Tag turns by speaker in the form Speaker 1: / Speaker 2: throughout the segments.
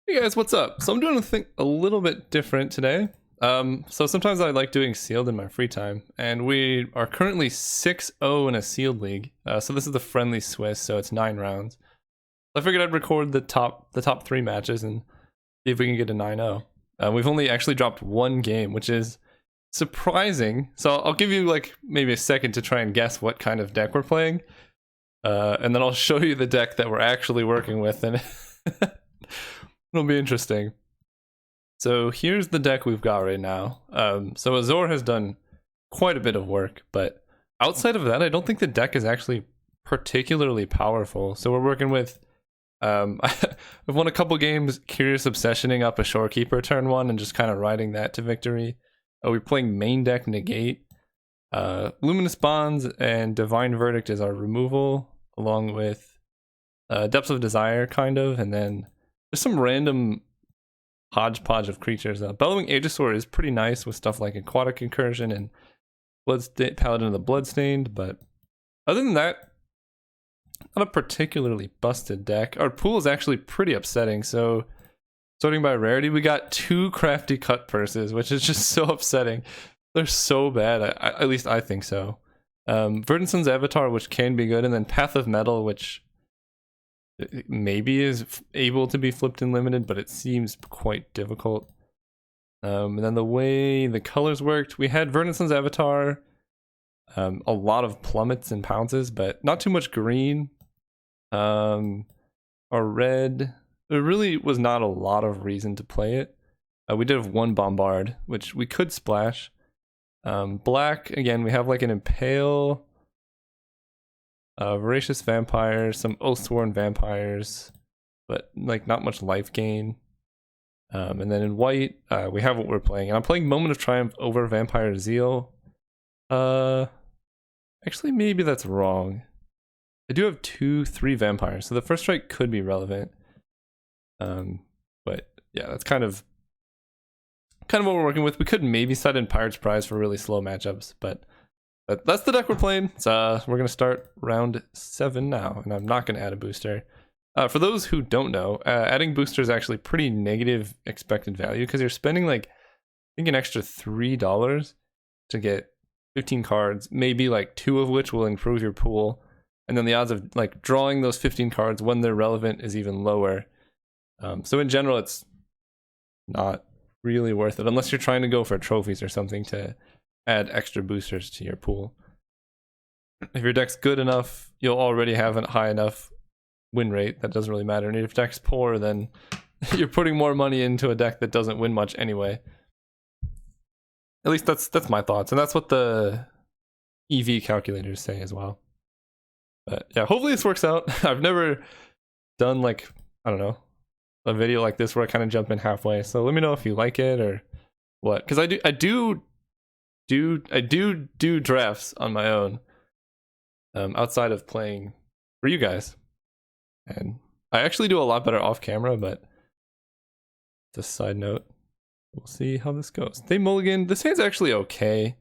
Speaker 1: Hey guys, what's up? So I'm doing a thing a little bit different today. So sometimes I like doing sealed in my free time, and we are currently 6-0 in a sealed league. So this is the friendly Swiss, so it's 9 rounds. I figured I'd record the top 3 matches and see if we can get a 9-0. We've only actually dropped one game, which is surprising. So I'll give you like maybe a second to try and guess what kind of deck we're playing, and then I'll show you the deck that we're actually working with, and it'll be interesting. So here's the deck we've got right now. So Azor has done quite a bit of work, but outside of that, I don't think the deck is actually particularly powerful. So we're working with, I've won a couple games Curious Obsessioning up a Shorekeeper turn 1 and just kind of riding that to victory. We're playing main deck Negate. Luminous Bonds and Divine Verdict is our removal, along with Depths of Desire, kind of, and then there's some random hodgepodge of creatures. Bellowing Aegisaur is pretty nice with stuff like Aquatic Incursion and Paladin of the Bloodstained, but other than that, not a particularly busted deck. Our pool is actually pretty upsetting, so sorting by rarity, we got 2 Crafty Cut Purses, which is just so upsetting. They're so bad, at least I think so. Verdenson's Avatar, which can be good, and then Path of Metal, which maybe is able to be flipped and limited, but it seems quite difficult. And then the way the colors worked, we had Verdenson's Avatar, a lot of plummets and pounces, but not too much green. Or red, there really was not a lot of reason to play it. We did have 1 Bombard, which we could splash. Black, again, we have like an Impale, Voracious Vampires, some Oathsworn Vampires, but like not much life gain. And then in white, we have what we're playing. And I'm playing Moment of Triumph over Vampire Zeal. Actually, maybe that's wrong. I do have 3 vampires, so the first strike could be relevant. But yeah, that's kind of what we're working with. We could maybe set in Pirate's Prize for really slow matchups, but that's the deck we're playing. So we're gonna start round 7 now, and I'm not gonna add a booster. For those who don't know, adding booster is actually pretty negative expected value because you're spending like I think an extra $3 to get 15 cards, maybe like 2 of which will improve your pool, and then the odds of like drawing those 15 cards when they're relevant is even lower. So in general, it's not really worth it unless you're trying to go for trophies or something to add extra boosters to your pool. If your deck's good enough, you'll already have a high enough win rate that doesn't really matter. And if your deck's poor, then you're putting more money into a deck that doesn't win much anyway. At least that's my thoughts, and that's what the EV calculators say as well. But yeah, hopefully this works out. I've never done like, I don't know, a video like this where I kind of jump in halfway. So let me know if you like it or what, because I do drafts on my own, outside of playing for you guys, and I actually do a lot better off camera. But just a side note, we'll see how this goes. They mulligan. This hand's actually okay.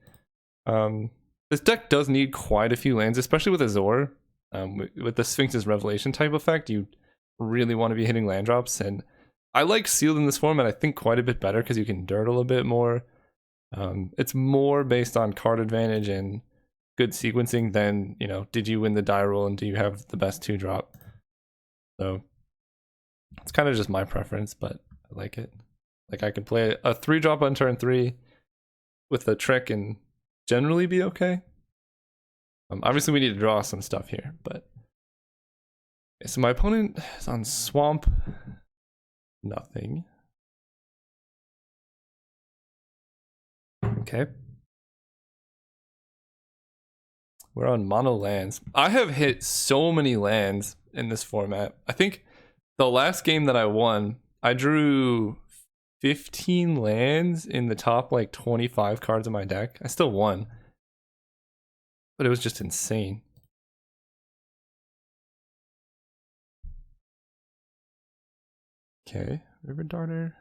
Speaker 1: This deck does need quite a few lands, especially with Azor. With the Sphinx's Revelation type effect, you really want to be hitting land drops, and I like Sealed in this format I think quite a bit better because you can dirtle a bit more. It's more based on card advantage and good sequencing than, you know, did you win the die roll and do you have the best 2-drop. So it's kind of just my preference, but I like it. Like I can play a 3-drop on turn 3 with a trick and generally be okay. Obviously we need to draw some stuff here, but okay, so my opponent is on Swamp. Nothing. Okay. We're on mono lands. I have hit so many lands in this format. I think the last game that I won, I drew 15 lands in the top like 25 cards of my deck. I still won, but it was just insane. Okay, River Darter.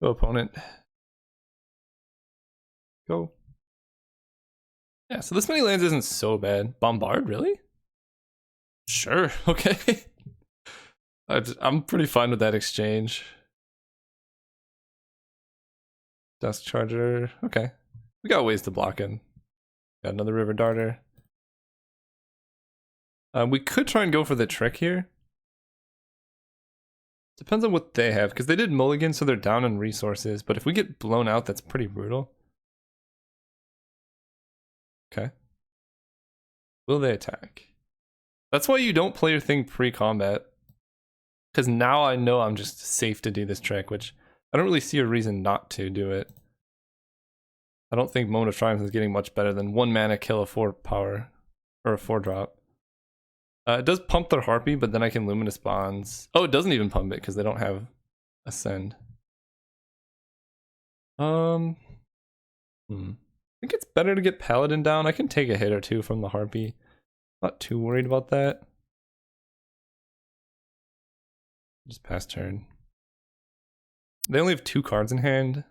Speaker 1: Go opponent. Go. Yeah, so this many lands isn't so bad. Bombard, really? Sure, okay. I'm pretty fine with that exchange. Dust Charger. Okay. We got ways to block him. Got another River Darter. We could try and go for the trick here. Depends on what they have, because they did mulligan, so they're down in resources. But if we get blown out, that's pretty brutal. Okay. Will they attack? That's why you don't play your thing pre-combat. Because now I know I'm just safe to do this trick, which I don't really see a reason not to do it. I don't think Moment of Triumph is getting much better than 1 mana kill a 4 power, or a 4 drop. It does pump their Harpy, but then I can Luminous Bonds. Oh, it doesn't even pump it because they don't have Ascend. I think it's better to get Paladin down. I can take a hit or two from the Harpy. Not too worried about that. Just pass turn. They only have 2 cards in hand.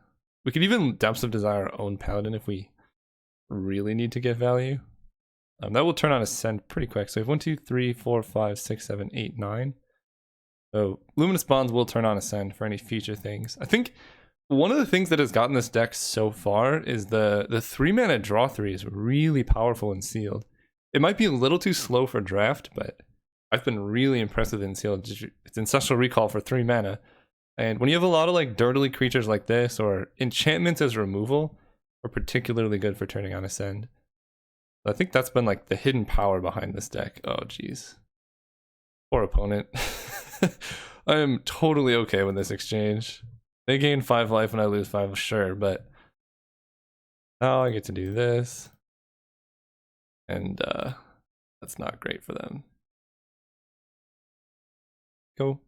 Speaker 1: We could even Depths of Desire our own Paladin if we really need to get value. That will turn on Ascend pretty quick. So we have 1, 2, 3, 4, 5, 6, 7, 8, 9. So Luminous Bonds will turn on Ascend for any future things. I think one of the things that has gotten this deck so far is the 3 mana draw 3 is really powerful in Sealed. It might be a little too slow for draft, but I've been really impressed with it in Sealed. It's Ancestral Recall for 3 mana. And when you have a lot of like dirtily creatures like this, or enchantments as removal, are particularly good for turning on Ascend. I think that's been like the hidden power behind this deck. Oh jeez. Poor opponent. I am totally okay with this exchange. They gain 5 life and I lose 5, sure, but now I get to do this. And that's not great for them. Go.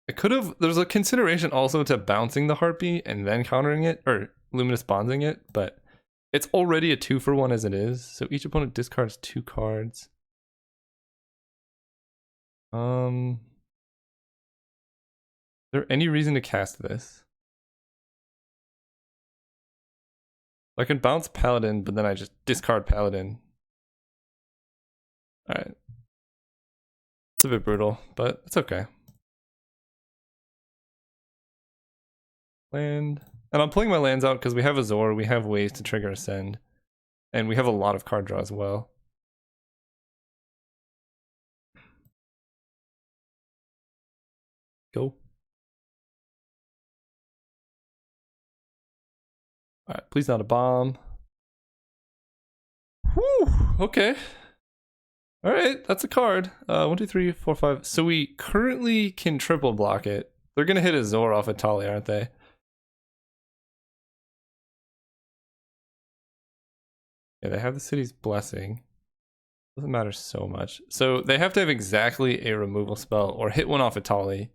Speaker 1: I could have, there's a consideration also to bouncing the Harpy and then countering it, or Luminous Bonding it, but it's already a 2-for-1 as it is, so each opponent discards 2 cards. Is there any reason to cast this? I can bounce Paladin, but then I just discard Paladin. Alright. It's a bit brutal, but it's okay. Land. And I'm pulling my lands out because we have Azor, we have ways to trigger Ascend, and we have a lot of card draw as well. Go. Alright, please not a bomb. Whew, okay. Alright, that's a card. 1, 2, 3, 4, 5. So we currently can triple block it. They're gonna hit Azor off Atali, aren't they? Yeah, they have the city's blessing. Doesn't matter so much. So they have to have exactly a removal spell or hit one off Atali.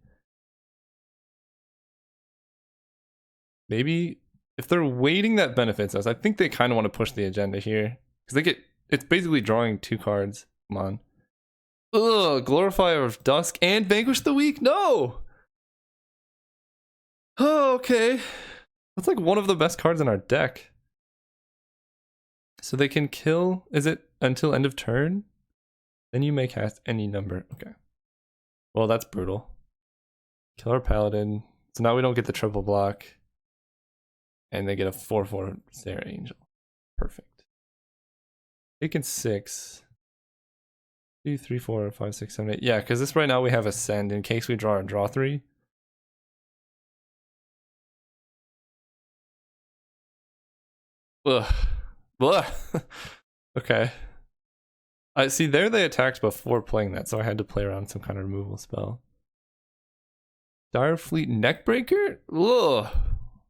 Speaker 1: Maybe if they're waiting, that benefits us. I think they kind of want to push the agenda here because they get, it's basically drawing 2 cards. Come on. Ugh, Glorifier of Dusk and Vanquish the Weak? No! Oh, okay. That's like one of the best cards in our deck. So they can kill, is it until end of turn? Then you may cast any number. Okay. Well, that's brutal. Kill our Paladin. So now we don't get the triple block. And they get a 4/4 Sarah Angel. Perfect. Taking 6. 2, 3, 4, 5, 6, 7, 8. Yeah, because this right now we have Ascend in case we draw a draw 3. Ugh. Blah. Okay. I see there they attacked before playing that, so I had to play around some kind of removal spell. Direfleet Neckbreaker? Ugh.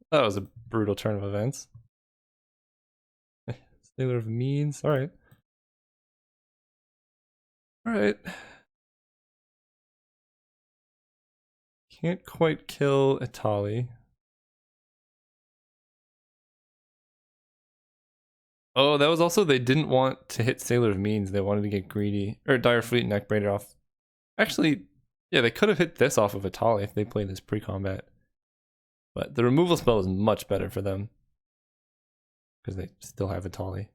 Speaker 1: That was a brutal turn of events. Sailor of Means. Alright. Alright. Can't quite kill Atali. Oh, that was also, they didn't want to hit Sailor of Means. They wanted to get greedy. Or Direfleet Neckbreaker off. Actually, yeah, they could have hit this off of Atali if they played this pre-combat. But the removal spell is much better for them. Because they still have Atali.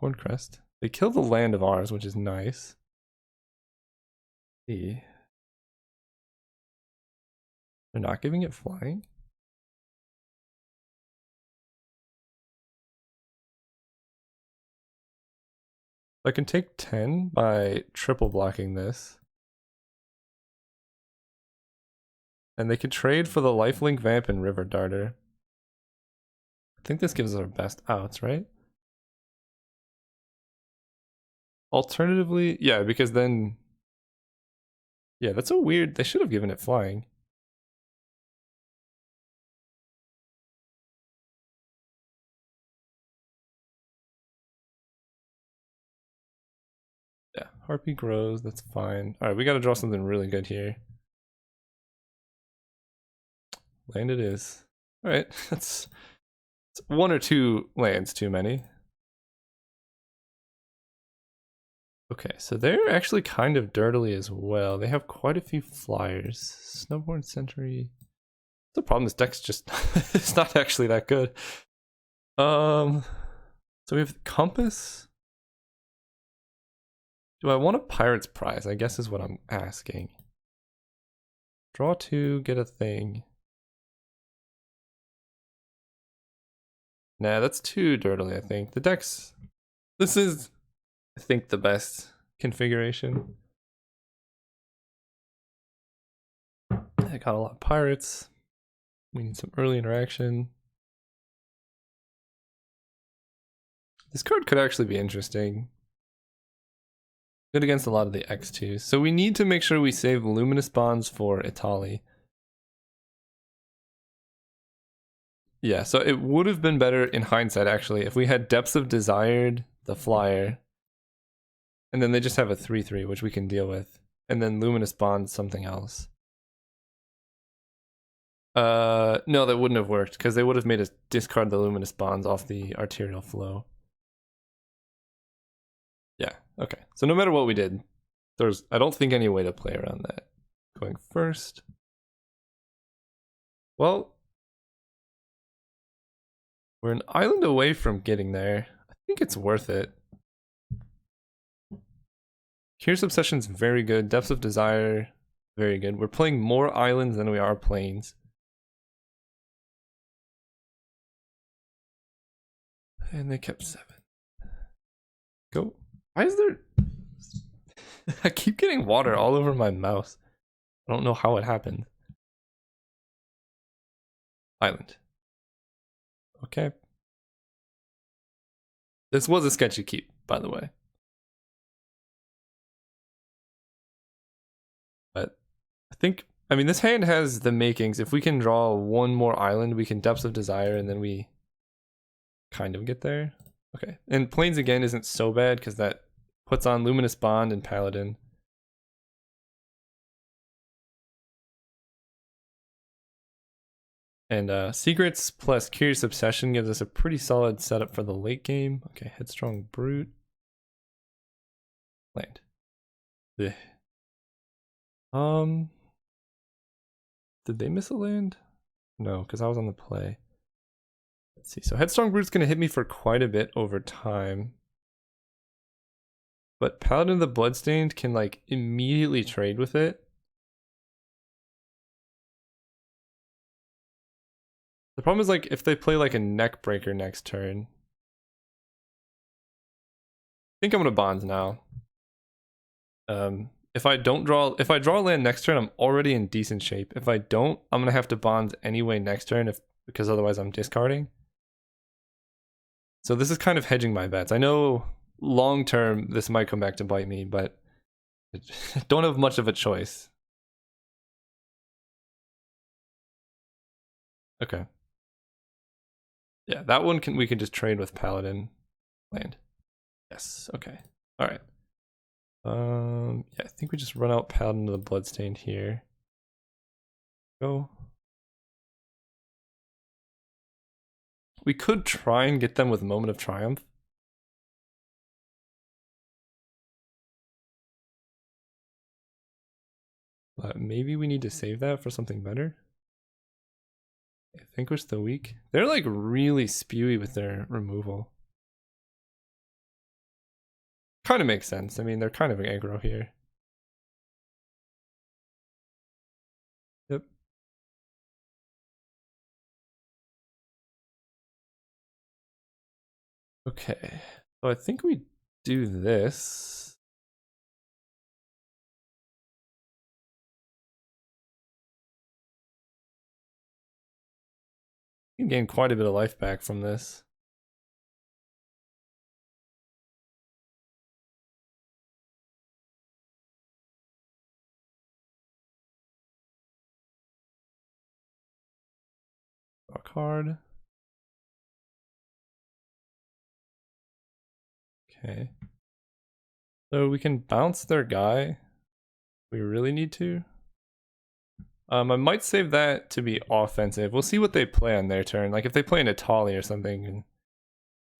Speaker 1: Horncrest. They kill the land of ours, which is nice. They're not giving it flying? I can take 10 by triple blocking this. And they can trade for the lifelink vamp and river darter. I think this gives us our best outs, right? Alternatively, yeah, because then... Yeah, that's so weird. They should have given it flying. Yeah, Harpy grows, that's fine. Alright, we gotta draw something really good here. Land it is. Alright, that's one or two lands too many. Okay, so they're actually kind of dirtily as well. They have quite a few flyers. Snowborn Sentry. The problem, this deck's just it's not actually that good. So we have Compass. Do I want a Pirate's Prize? I guess is what I'm asking. Draw 2, get a thing. Nah, that's too dirtily, I think. The deck's... This is, I think, the best configuration. I got a lot of pirates. We need some early interaction. This card could actually be interesting. Good against a lot of the X2s. So we need to make sure we save Luminous Bonds for Italy. Yeah, so it would have been better in hindsight, actually, if we had Depths of Desired, the flyer, and then they just have a 3/3, which we can deal with, and then Luminous Bonds something else. No, that wouldn't have worked, because they would have made us discard the Luminous Bonds off the Arterial Flow. Yeah, okay. So no matter what we did, there's, I don't think, any way to play around that. Going first. Well, we're an island away from getting there. I think it's worth it. Here's Obsession's very good. Depths of Desire, very good. We're playing more islands than we are plains. And they kept 7. Go. Why is there... I keep getting water all over my mouse. I don't know how it happened. Island. Okay. This was a sketchy keep, by the way. But I think, I mean, this hand has the makings. If we can draw one more island, we can Depths of Desire, and then we kind of get there. Okay. And Plains again isn't so bad, because that puts on Luminous Bond and Paladin. And Secrets plus Curious Obsession gives us a pretty solid setup for the late game. Okay, Headstrong Brute. Land. Ugh. Did they miss a land? No, because I was on the play. Let's see. So Headstrong Brute's going to hit me for quite a bit over time. But Paladin of the Bloodstained can, like, immediately trade with it. The problem is, like, if they play, like, a Neckbreaker next turn. I think I'm going to Bonds now. If I draw a land next turn, I'm already in decent shape. If I don't, I'm going to have to Bonds anyway next turn, because otherwise I'm discarding. So this is kind of hedging my bets. I know long term this might come back to bite me, but I don't have much of a choice. Okay. Yeah, that one we can just trade with Paladin land. Yes, okay. Alright. Yeah, I think we just run out Paladin to the Bloodstained here. Go. We could try and get them with Moment of Triumph. But maybe we need to save that for something better. Vanquish the Weak. They're like really spewy with their removal. kind of makes sense. I mean, they're kind of aggro here. Yep. Okay. So I think we do this. You can gain quite a bit of life back from this. Draw a card. Okay. So we can bounce their guy. We really need to. I might save that to be offensive. We'll see what they play on their turn. Like if they play an Atali or something,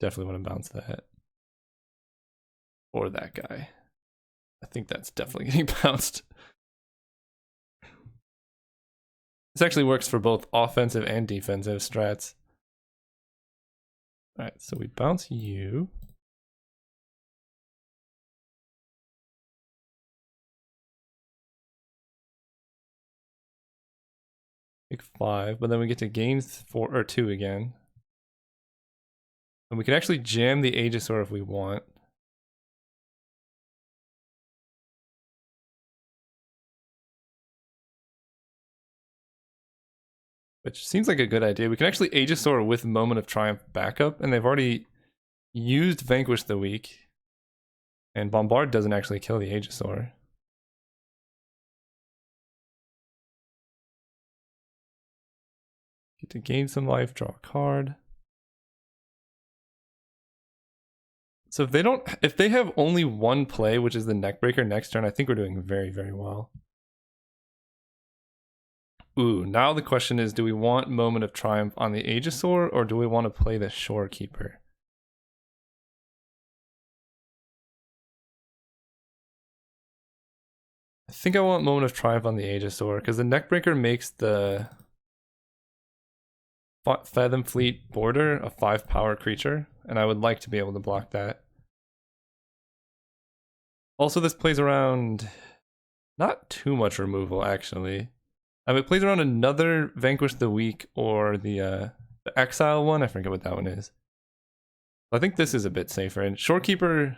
Speaker 1: definitely want to bounce that. Or that guy. I think that's definitely getting bounced. This actually works for both offensive and defensive strats. Alright, so we bounce you. Take 5, but then we get to gain 4 or 2 again. And we can actually jam the Aegisaur if we want. Which seems like a good idea. We can actually Aegisaur with Moment of Triumph backup, and they've already used Vanquish the Weak. And Bombard doesn't actually kill the Aegisaur. Get to gain some life, draw a card. So if they have only one play, which is the Neckbreaker next turn, I think we're doing very, very well. Ooh, now the question is, do we want Moment of Triumph on the Aegisaur, or do we want to play the Shorekeeper? I think I want Moment of Triumph on the Aegisaur, because the Neckbreaker makes the Fathom Fleet Border a 5 power creature, and I would like to be able to block that. Also, this plays around not too much removal, actually. It plays around another Vanquish the Weak or the Exile one. I forget what that one is. I think this is a bit safer. And Shorekeeper...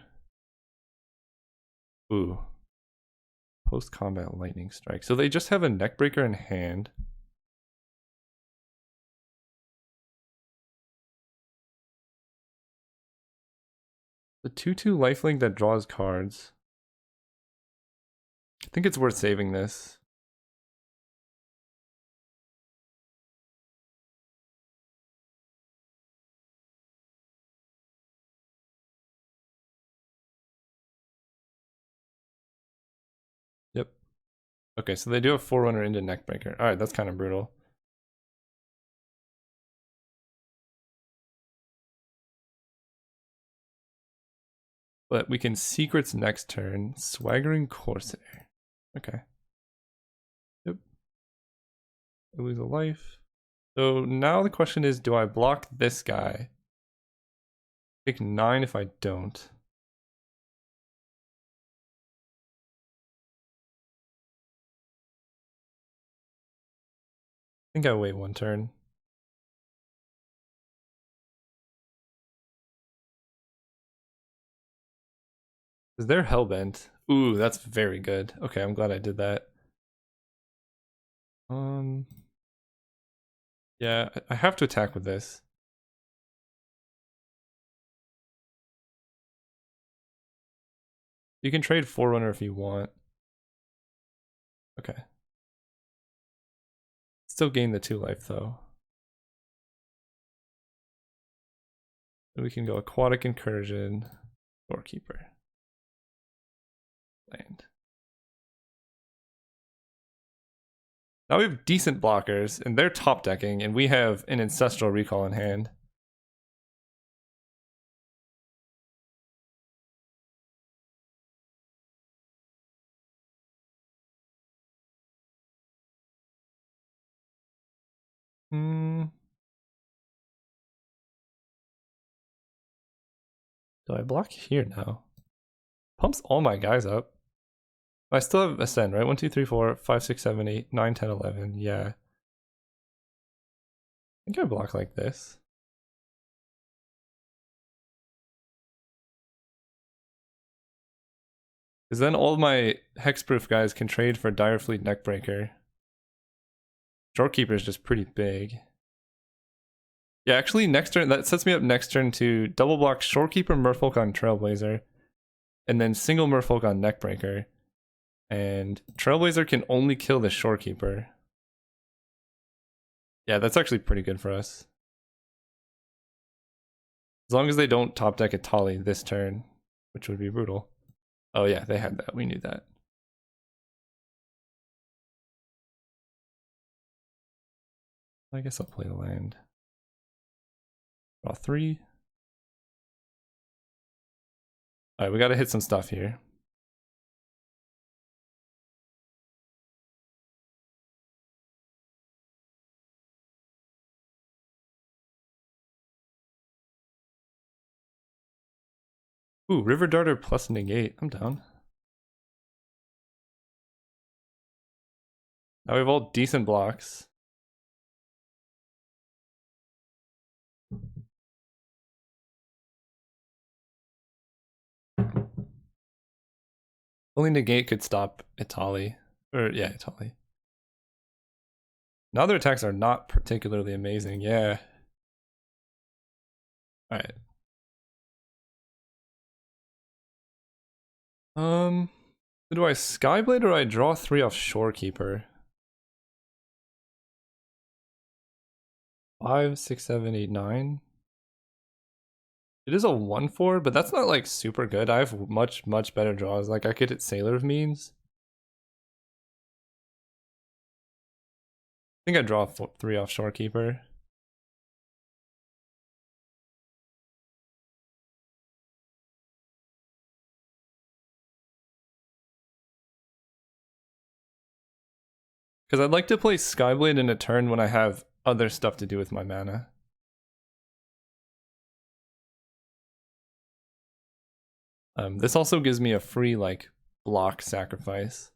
Speaker 1: Ooh. Post-combat Lightning Strike. So they just have a Neckbreaker in hand. The 2/2 lifelink that draws cards. I think it's worth saving this. Yep. Okay, so they do have Forerunner into Neckbreaker. Alright, that's kind of brutal. But we can Secrets next turn. Swaggering Corsair. Okay. Yep. I lose a life. So now the question is, do I block this guy? Take 9 if I don't. I think I wait one turn. Because they're Hellbent. Ooh, that's very good. Okay, I'm glad I did that. Yeah, I have to attack with this. You can trade Forerunner if you want. Okay. Still gain the 2 life though. And we can go Aquatic Incursion, Doorkeeper. Land. Now we have decent blockers, and they're top decking, and we have an Ancestral Recall in hand. Do I block here now? pumps all my guys up. I still have Ascend, right? 1, 2, 3, 4, 5, 6, 7, 8, 9, 10, 11. Yeah. I think I block like this. Because then all my hexproof guys can trade for Direfleet Neckbreaker. Shorekeeper is just pretty big. Yeah, actually, next turn, that sets me up next turn to double block Shorekeeper Merfolk on Trailblazer, and then single Merfolk on Neckbreaker. And Trailblazer can only kill the Shorekeeper. Yeah, that's actually pretty good for us. As long as they don't top deck Italy this turn, which would be brutal. Oh yeah, they had that. We knew that. I guess I'll play the land. Draw 3. Alright, we gotta hit some stuff here. Ooh, River Darter plus negate. I'm down. Now we have all decent blocks. Only negate could stop Italy. Or, yeah, Italy. Now their attacks are not particularly amazing, yeah. Alright. Do I Skyblade or do I draw 3 off Shorekeeper? 5, 6, 7, 8, 9. It is a 1/4, but that's not like super good. I have much better draws. Like I could hit Sailor of Means. I think I draw 3 off Shorekeeper. Because I'd like to play Skyblade in a turn when I have other stuff to do with my mana. This also gives me a free like block sacrifice.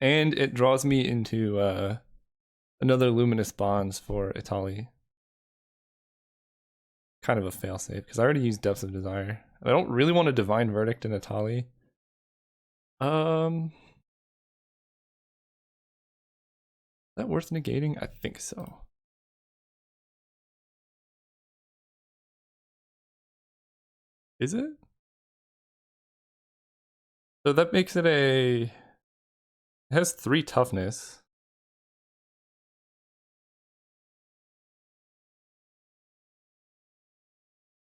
Speaker 1: And it draws me into another Luminous Bonds for Italy. Kind of a failsafe, because I already used Depths of Desire. I don't really want a Divine Verdict in Italy. Is that worth negating? I think so. Is it? So that makes it a... It has 3 toughness.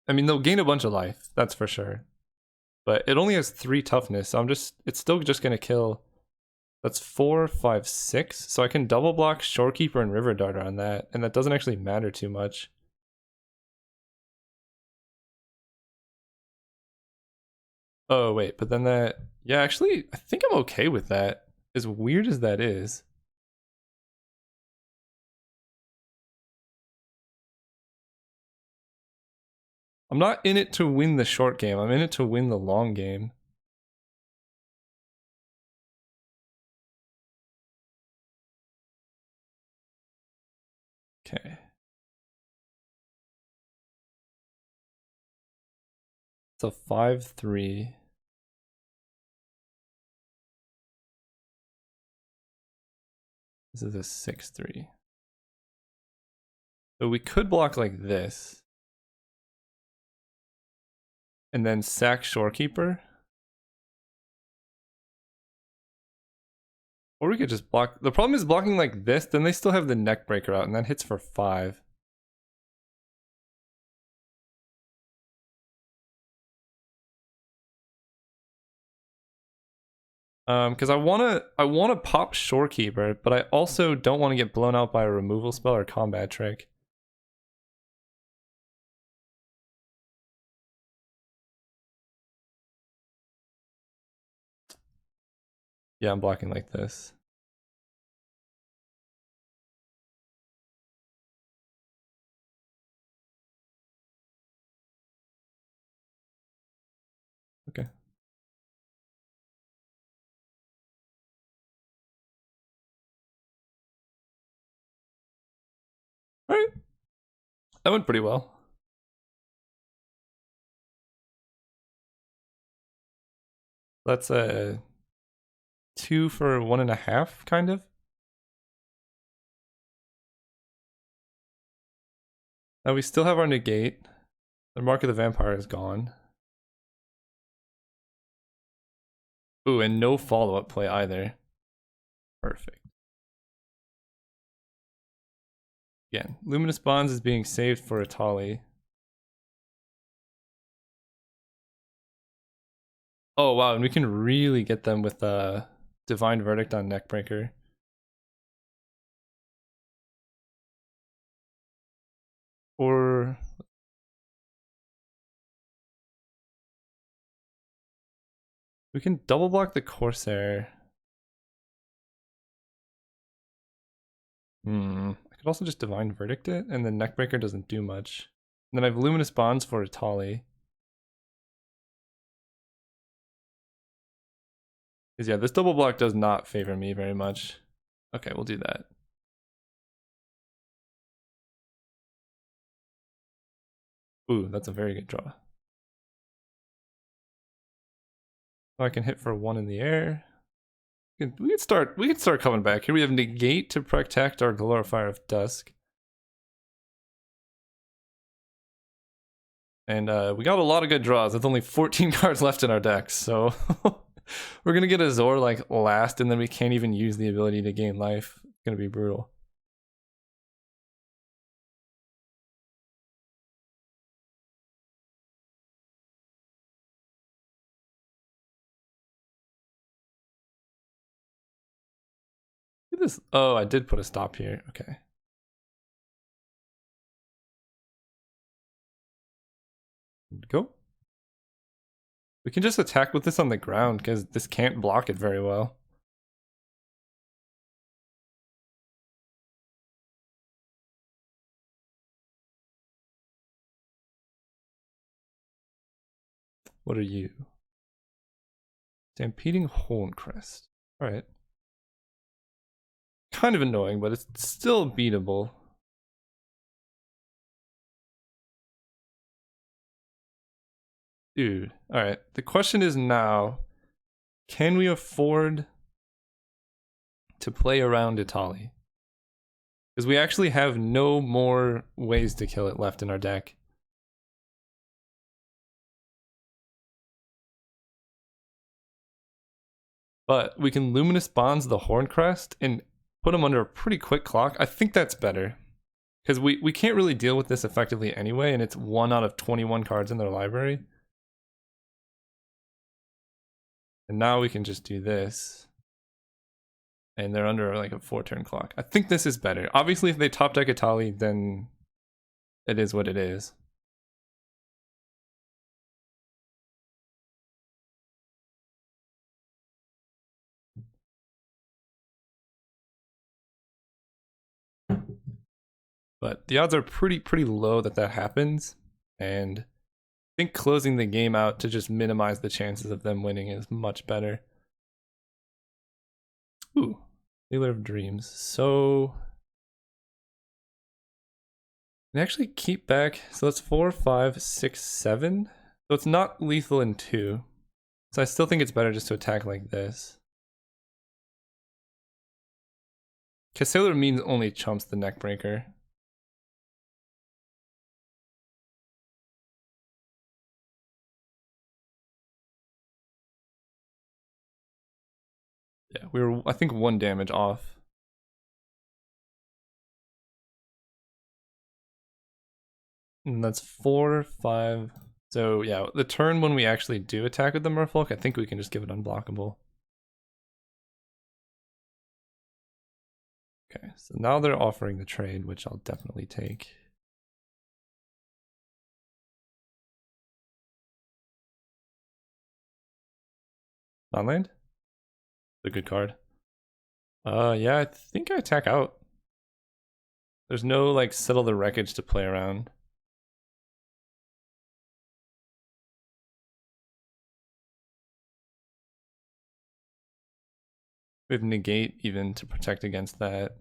Speaker 1: I mean, they'll gain a bunch of life, that's for sure. But it only has 3 toughness, so it's still just gonna kill... That's 4, 5, 6. So I can double block Shorekeeper and River Darter on that, and that doesn't actually matter too much. Oh, wait, but then that... Yeah, actually, I think I'm okay with that. As weird as that is. I'm not in it to win the short game. I'm in it to win the long game. Okay. So 5-3. This is a 6-3. So we could block like this. And then sack Shorekeeper. Or we could just block. The problem is blocking like this, then they still have the Neckbreaker out, and that hits for 5. Because I wanna pop Shorekeeper, but I also don't want to get blown out by a removal spell or combat trick. Yeah, I'm blocking like this. That went pretty well. That's a 2 for 1.5, kind of. Now we still have our negate. The Mark of the Vampire is gone. Ooh, and no follow-up play either. Perfect. Again, Luminous Bonds is being saved for Atali. Oh wow, and we can really get them with Divine Verdict on Neckbreaker. Or we can double block the Corsair. I could also just Divine Verdict it, and then Neckbreaker doesn't do much. And then I have Luminous Bonds for Atali. Because yeah, this double block does not favor me very much. Okay, we'll do that. Ooh, that's a very good draw. Oh, I can hit for 1 in the air. We can start coming back. Here we have Negate to protect our Glorifier of Dusk. And we got a lot of good draws. There's only 14 cards left in our decks, so we're gonna get a Zor like last, and then we can't even use the ability to gain life. It's gonna be brutal. Look at this. Oh, I did put a stop here. Okay. Go. We can just attack with this on the ground because this can't block it very well. What are you? Stampeding Horncrest. Alright. Kind of annoying, but it's still beatable. Dude, alright. The question is now, can we afford to play around Atali? Because we actually have no more ways to kill it left in our deck. But we can Luminous Bonds the Horncrest and put them under a pretty quick clock. I think that's better. Because we can't really deal with this effectively anyway, and it's 1 out of 21 cards in their library. And now we can just do this. And they're under like a 4-turn clock. I think this is better. Obviously, if they top deck Atali, then it is what it is. But the odds are pretty low that that happens. And I think closing the game out to just minimize the chances of them winning is much better. Ooh, Sailor of Dreams. So they actually keep back. So that's 4, 5, 6, 7. So it's not lethal in 2. So I still think it's better just to attack like this. Because Sailor means only chumps the Neckbreaker. Yeah, we were, I think, 1 damage off. And that's 4, 5. So yeah, the turn when we actually do attack with the Merfolk, I think we can just give it unblockable. Okay, so now they're offering the trade, which I'll definitely take. Non-land? A good card. Yeah, I think I attack out. There's no like settle the wreckage to play around. We have negate even to protect against that.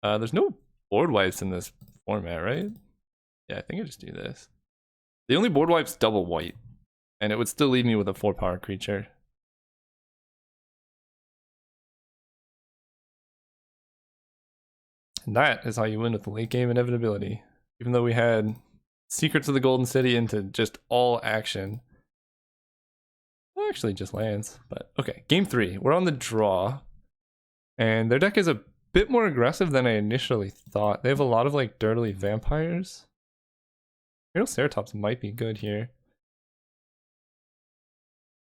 Speaker 1: There's no board wipes in this format, right? Yeah, I think I just do this. The only board wipe's double white, and it would still leave me with a 4-power creature. And that is how you win with the late game inevitability. Even though we had Secrets of the Golden City into just all action. Well, actually, just lands. But okay, game 3. We're on the draw. And their deck is a bit more aggressive than I initially thought. They have a lot of like dirtily vampires. Ceratops might be good here.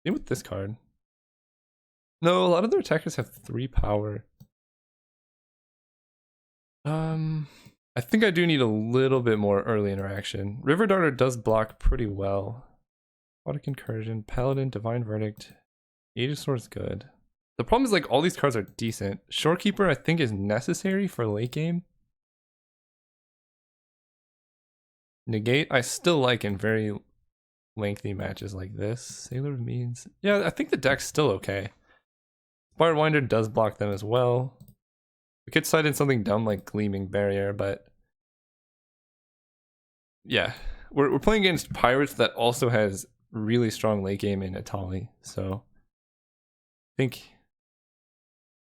Speaker 1: Maybe with this card. No, a lot of their attackers have 3 power. I think I do need a little bit more early interaction. River Darter does block pretty well. Aquatic Incursion, Paladin, Divine Verdict. Aegisaur's good. The problem is like all these cards are decent. Shorekeeper I think is necessary for late game. Negate I still like in very lengthy matches like this. Sailor of Means. Yeah, I think the deck's still okay. Winder does block them as well. We could side in something dumb like Gleaming Barrier, but yeah, we're playing against Pirates that also has really strong late game in Atali, so I think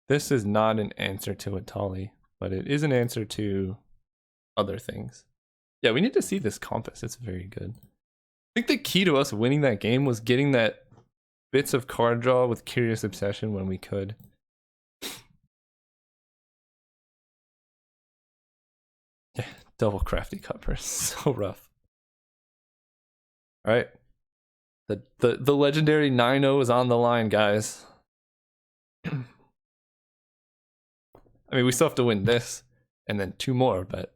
Speaker 1: this is not an answer to Atali, but it is an answer to other things. Yeah, we need to see this compass. It's very good. I think the key to us winning that game was getting that bits of card draw with Curious Obsession when we could. Yeah, double Crafty Cupper. So rough. Alright. The legendary 9-0 is on the line, guys. I mean, we still have to win this and then 2 more, but it'd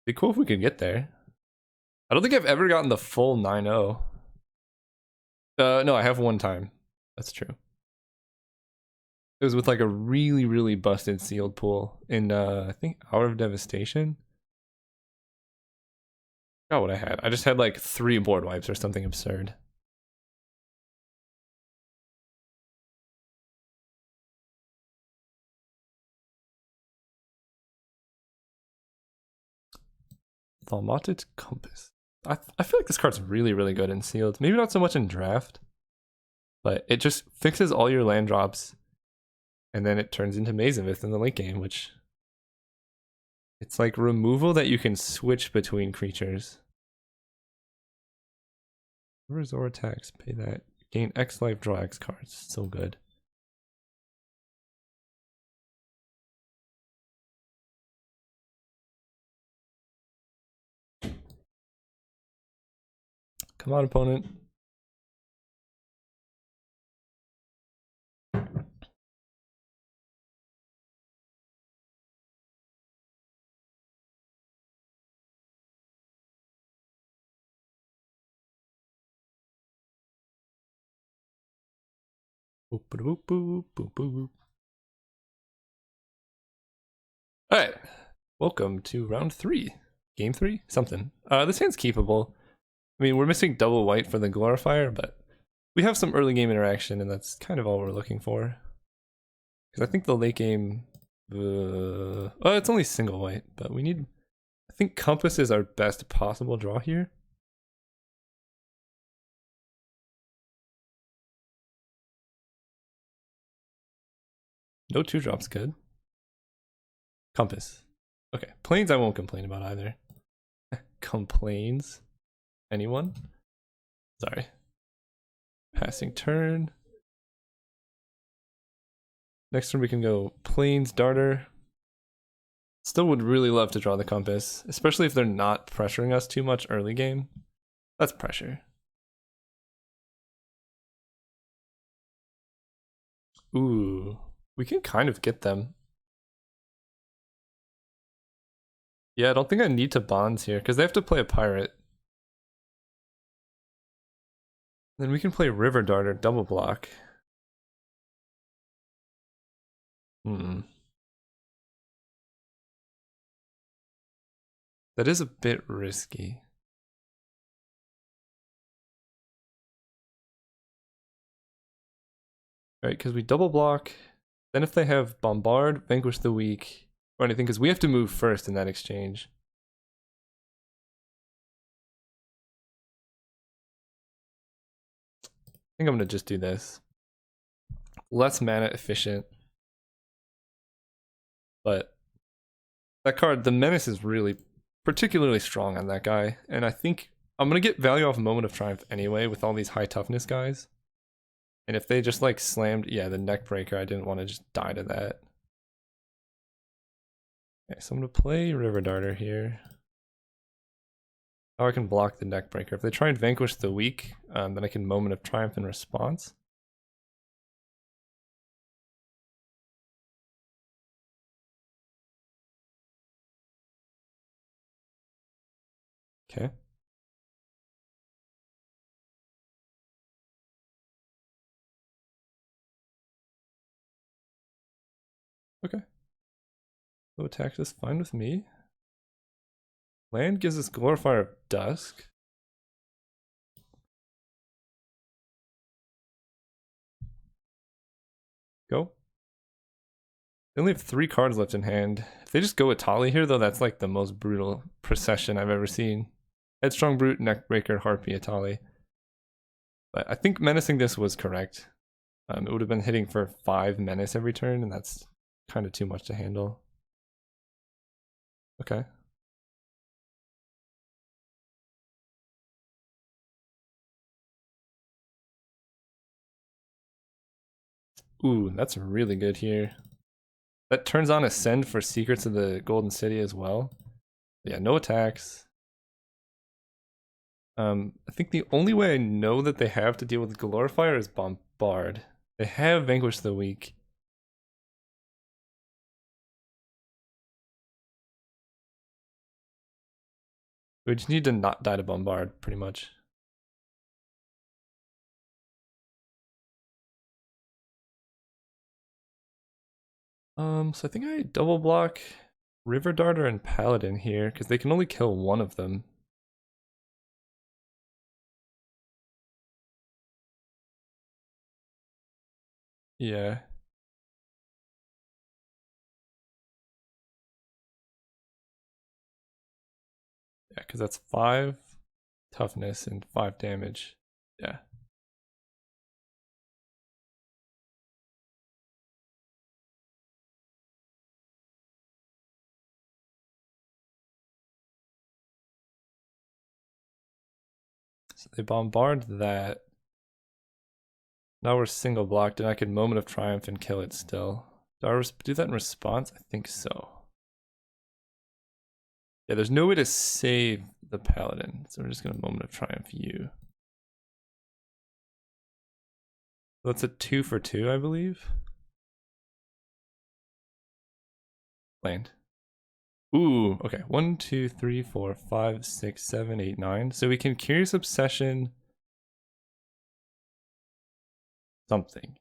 Speaker 1: be cool if we could get there. I don't think I've ever gotten the full 9-0. No, I have one time. That's true. It was with like a really, really busted sealed pool in, I think, Hour of Devastation. I forgot what I had. I just had like 3 board wipes or something absurd. Thaumated Compass. I feel like this card's really, really good in sealed. Maybe not so much in draft, but it just fixes all your land drops, and then it turns into Mazavith in the late game, which it's like removal that you can switch between creatures. Resort attacks, pay that. Gain X life, draw X cards. So good. Come on, opponent. Boop, boop, boop, boop, boop. All right, welcome to round 3, game 3, something. This hand's keepable. I mean, we're missing double white for the Glorifier, but we have some early game interaction, and that's kind of all we're looking for. Because I think the late game, oh, it's only single white, but we need. I think Compass is our best possible draw here. No 2-drop's good. Compass. Okay, Plains I won't complain about either. Complains? Anyone? Sorry. Passing turn. Next turn we can go Plains Darter. Still would really love to draw the Compass, especially if they're not pressuring us too much early game. That's pressure. Ooh, we can kind of get them. Yeah, I don't think I need to bonds here, because they have to play a pirate. Then we can play River Darter, double block. That is a bit risky. Right, because we double block. Then if they have Bombard, Vanquish the Weak, or anything, because we have to move first in that exchange. I think I'm gonna just do this. Less mana efficient. But that card, the Menace, is really particularly strong on that guy. And I think I'm gonna get value off Moment of Triumph anyway with all these high toughness guys. And if they just like slammed, yeah, the Neckbreaker, I didn't want to just die to that. Okay, so I'm gonna play River Darter here. Now I can block the Neckbreaker. If they try and vanquish the weak, then I can Moment of Triumph in response. Okay. Okay. No attack is fine with me. Land gives us Glorifier of Dusk. Go. They only have 3 cards left in hand. If they just go with Tali here, though, that's like the most brutal procession I've ever seen. Headstrong Brute, Neckbreaker, Harpy, Atali. But I think menacing this was correct. It would have been hitting for 5 menace every turn, and that's kind of too much to handle. Okay. Ooh, that's really good here. That turns on Ascend for Secrets of the Golden City as well. Yeah, no attacks. I think the only way I know that they have to deal with Glorifier is Bombard. They have Vanquished the Weak. We just need to not die to Bombard, pretty much. So I think I double block River Darter and Paladin here, because they can only kill one of them. Yeah. Yeah, because that's 5 toughness and 5 damage. Yeah. So they bombard that. Now we're single blocked, and I can Moment of Triumph and kill it still. Do I do that in response? I think so. Yeah, there's no way to save the Paladin, so we're just gonna Moment of Triumph you. That's a 2 for 2, I believe. Land. Ooh, okay. 1, 2, 3, 4, 5, 6, 7, 8, 9. So we can Curious Obsession something.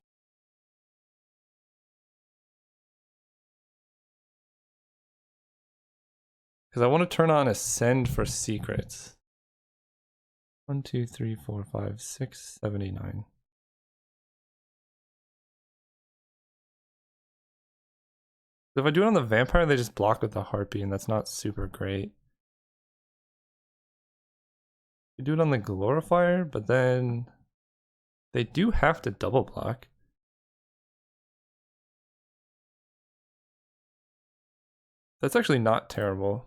Speaker 1: Because I want to turn on Ascend for Secrets. 1, 2, 3, 4, 5, 6, 7, 8, 9. So if I do it on the Vampire, they just block with the Harpy, and that's not super great. You do it on the Glorifier, but then they do have to double block. That's actually not terrible.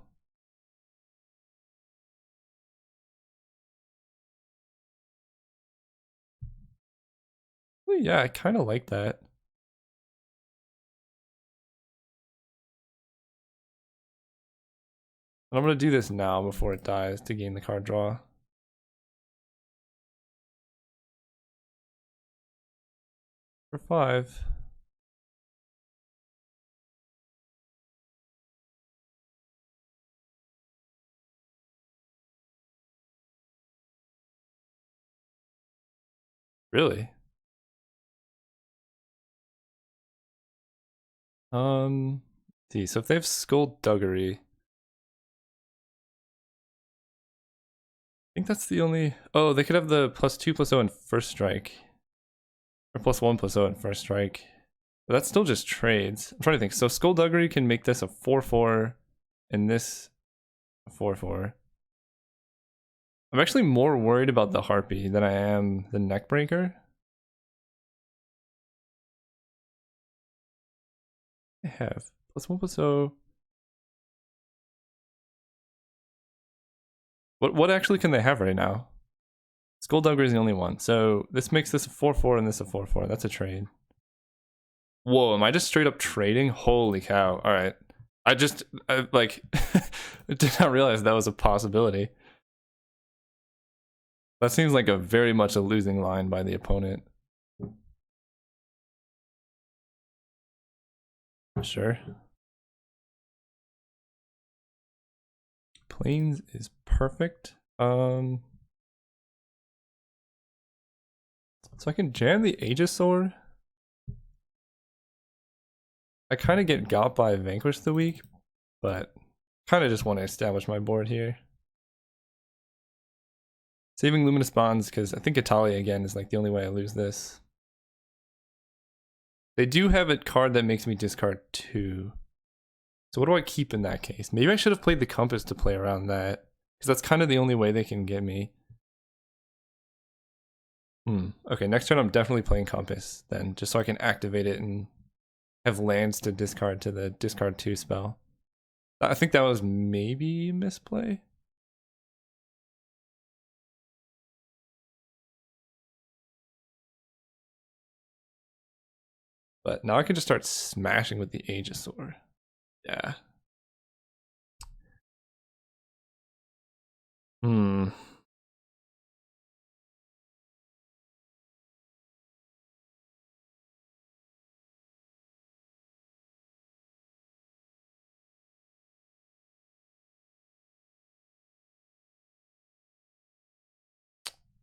Speaker 1: Well, yeah, I kind of like that. And I'm going to do this now before it dies to gain the card draw. For 5. Really? Let's see, so if they have Skullduggery, I think that's the only. Oh, they could have the +2/+0 in first strike, or +1/+0 in first strike. But that's still just trades. I'm trying to think. So Skullduggery can make this a 4/4 and this a 4/4. I'm actually more worried about the Harpy than I am the Neckbreaker. I have +1/+0. What actually can they have right now? Skullduggery is the only one. So this makes this a 4/4 and this a 4/4. That's a trade. Whoa, am I just straight up trading? Holy cow. Alright. I like, did not realize that was a possibility. That seems like a very much a losing line by the opponent. Sure. Plains is perfect. So I can jam the Aegisaur. I kind of get got by Vanquish the Weak, but kind of just want to establish my board here. Saving Luminous Bonds because I think Italia again is like the only way I lose this. They do have a card that makes me discard 2. So what do I keep in that case? Maybe I should have played the Compass to play around that, because that's kind of the only way they can get me. Okay, next turn I'm definitely playing Compass then, just so I can activate it and have lands to discard to the discard 2 spell. I think that was maybe a misplay. But now I can just start smashing with the Aegisaur. Yeah.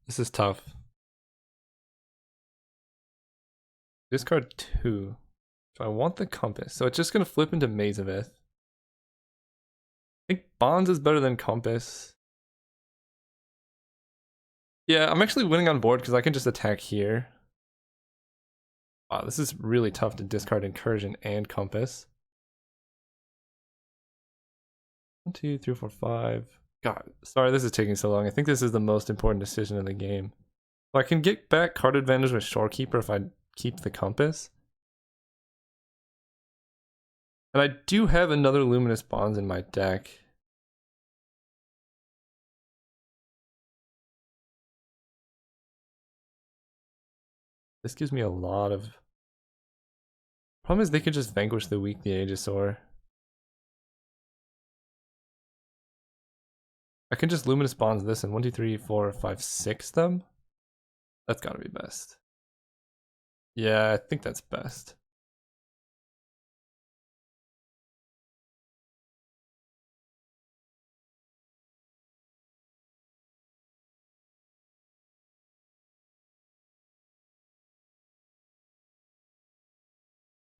Speaker 1: This is tough. Discard 2. So I want the Compass. So it's just going to flip into Maze of Ith. I think Bonds is better than Compass. Yeah, I'm actually winning on board because I can just attack here. Wow, this is really tough to discard Incursion and Compass. 1, 2, 3, 4, 5. God, sorry this is taking so long. I think this is the most important decision of the game. I can get back card advantage with Shorekeeper if I keep the Compass. And I do have another Luminous Bonds in my deck. This gives me a lot of... Problem is they could just Vanquish the Weak, the Aegisaur. I can just Luminous Bonds this and 1, 2, 3, 4, 5, 6 them. That's gotta be best. Yeah, I think that's best.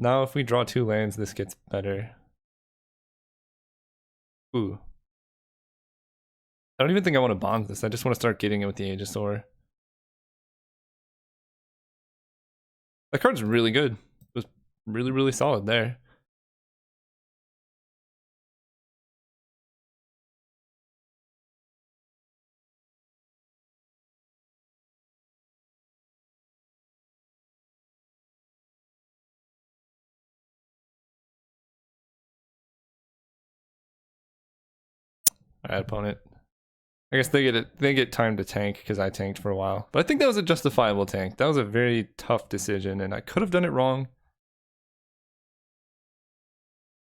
Speaker 1: Now if we draw 2 lands, this gets better. Ooh. I don't even think I want to bond this. I just want to start getting it with the Aegisaur. That card's really good. It was really, really solid there. Alright, opponent. I guess they get time to tank because I tanked for a while. But I think that was a justifiable tank. That was a very tough decision and I could have done it wrong.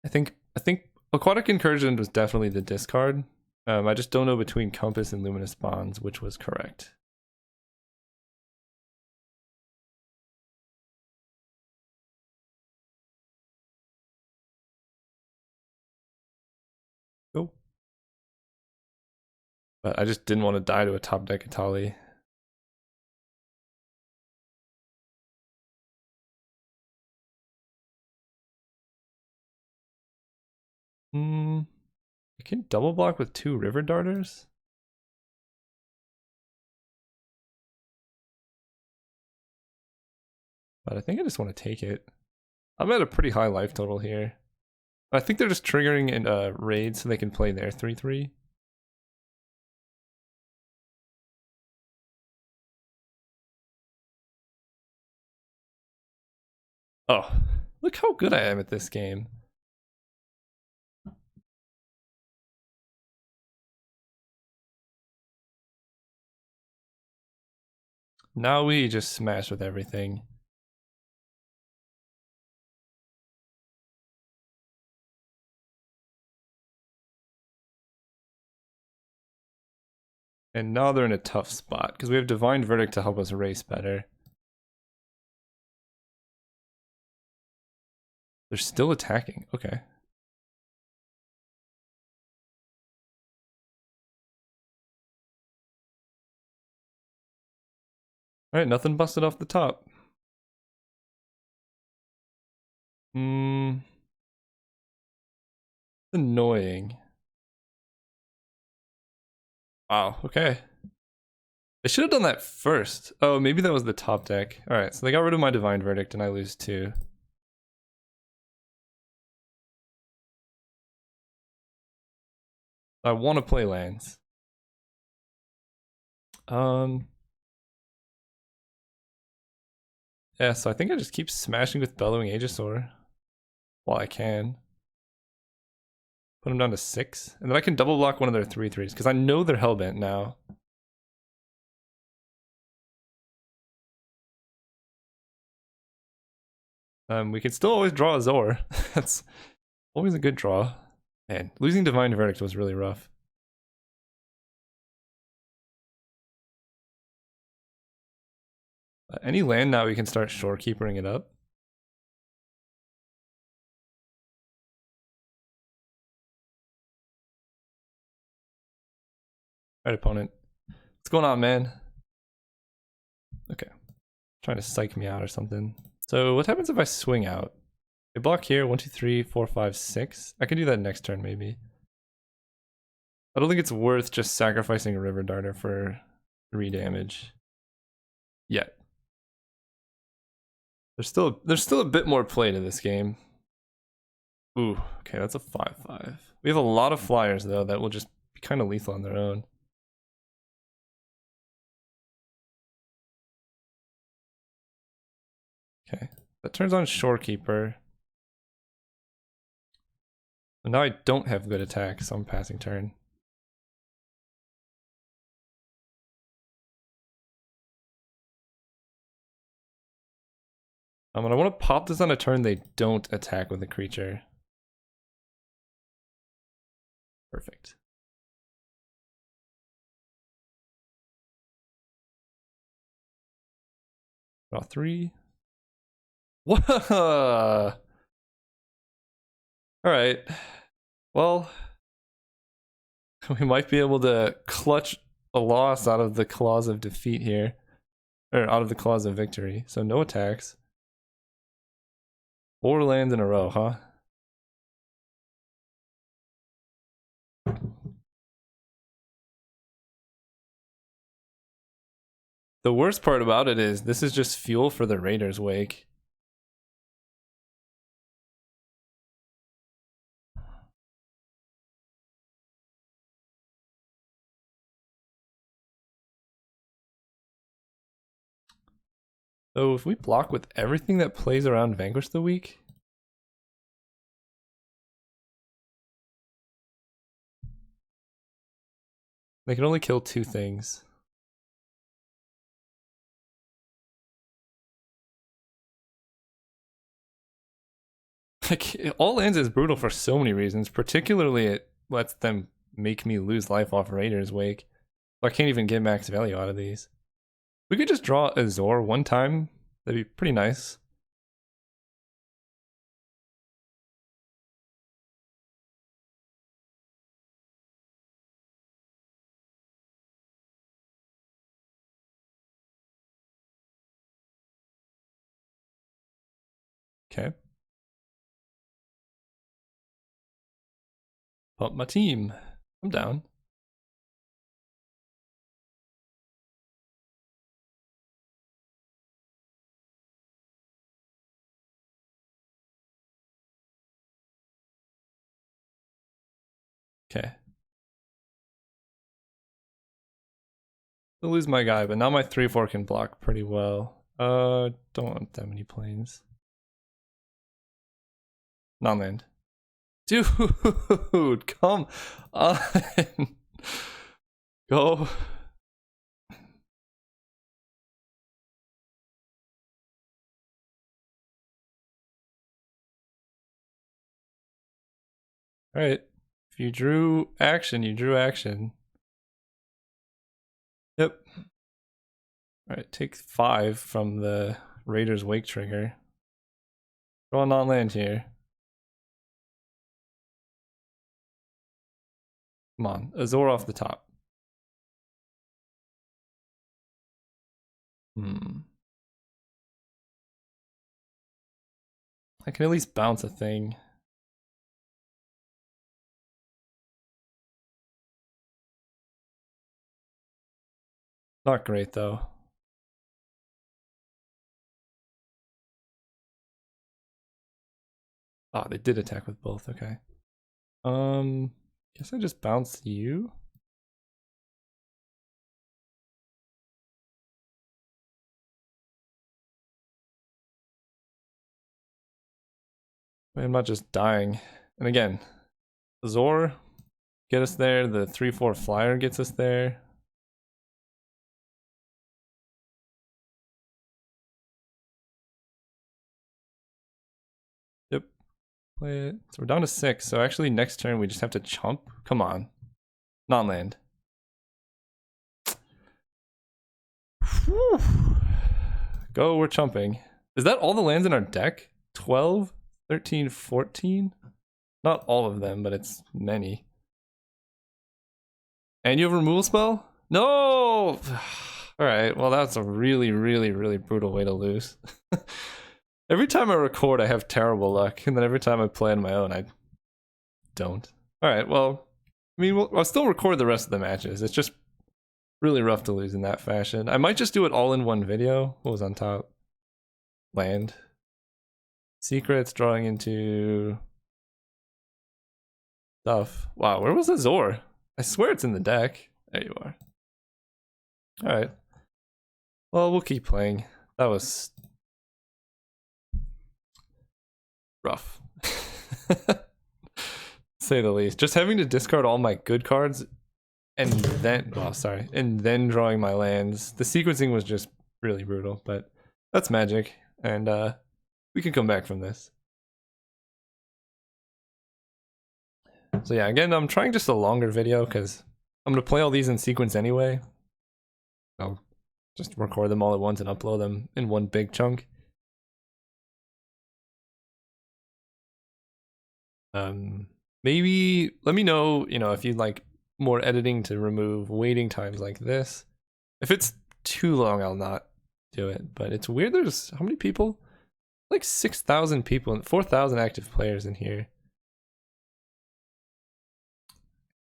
Speaker 1: I think Aquatic Incursion was definitely the discard. I just don't know between Compass and Luminous Bonds which was correct. Oh. But I just didn't want to die to a top deck Atali. I can double block with 2 River Darters? But I think I just want to take it. I'm at a pretty high life total here. I think they're just triggering in raid so they can play their 3/3. Oh, look how good I am at this game. Now we just smash with everything. And now they're in a tough spot because we have Divine Verdict to help us race better. They're still attacking. Okay. Alright, nothing busted off the top. Annoying. Wow, okay. They should have done that first. Oh, maybe that was the top deck. Alright, so they got rid of my Divine Verdict and I lose 2. I want to play lands. Yeah, so I think I just keep smashing with Bellowing Aegisaur while I can. Put them down to 6. And then I can double block one of their 3/3s because I know they're Hellbent now. We can still always draw a Zor. That's always a good draw. Man, losing Divine Verdict was really rough. Any land now we can start shorekeepering it up. Alright, opponent. What's going on, man? Okay. Trying to psych me out or something. So what happens if I swing out? I block here, 1, 2, 3, 4, 5, 6. I can do that next turn, maybe. I don't think it's worth just sacrificing a River Darter for 3 damage. Yet. There's still a bit more play to this game. Ooh, okay, that's a 5/5. We have a lot of flyers though that will just be kind of lethal on their own. Okay, that turns on Shorekeeper. And now I don't have good attack, so I'm passing turn. And I want to pop this on a turn they don't attack with a creature. Perfect. Draw 3. Whoa! Alright. Well, we might be able to clutch a loss out of the claws of defeat here. Or out of the claws of victory. So no attacks. 4 lands in a row, huh? The worst part about it is this is just fuel for the Raiders' wake. So if we block with everything that plays around Vanquish the Weak, they can only kill 2 things. Like, all lands is brutal for so many reasons, particularly it lets them make me lose life off Raiders' Wake. I can't even get max value out of these. We could just draw Azor one time, that'd be pretty nice. Okay. Pump my team. I'm down. Okay. I'll lose my guy, but now my 3/4 can block pretty well. Don't want that many planes. Non-land. Dude, come on. Go. Alright. If you drew action, you drew action. Yep. Alright, take 5 from the Raider's Wake trigger. Go on non-land here. Come on, Azor off the top. I can at least bounce a thing. Not great though. Oh, they did attack with both, okay. Guess I just bounced you. I'm not just dying. And again, Azor get us there, the 3/4 flyer gets us there. Yep. Play it. So we're down to 6, so actually next turn we just have to chump. Come on. Non-land. Go, we're chumping. Is that all the lands in our deck? 12, 13, 14? Not all of them, but it's many. And you have a removal spell? No! Alright, well that's a really, really, really brutal way to lose. Every time I record, I have terrible luck, and then every time I play on my own, I don't. Alright, well, I mean, I'll still record the rest of the matches. It's just really rough to lose in that fashion. I might just do it all in one video. What was on top? Land. Secrets, drawing into stuff. Wow, where was Azor? I swear it's in the deck. There you are. Alright. Well, we'll keep playing. That was rough. Say the least. Just having to discard all my good cards and then, and then drawing my lands. The sequencing was just really brutal, but that's Magic, and we can come back from this. So yeah, again, I'm trying just a longer video because I'm going to play all these in sequence anyway. I'll just record them all at once and upload them in one big chunk. Maybe let me know, if you'd like more editing to remove waiting times like this. If it's too long, I'll not do it. But it's weird. There's how many people? Like 6,000 people and 4,000 active players in here.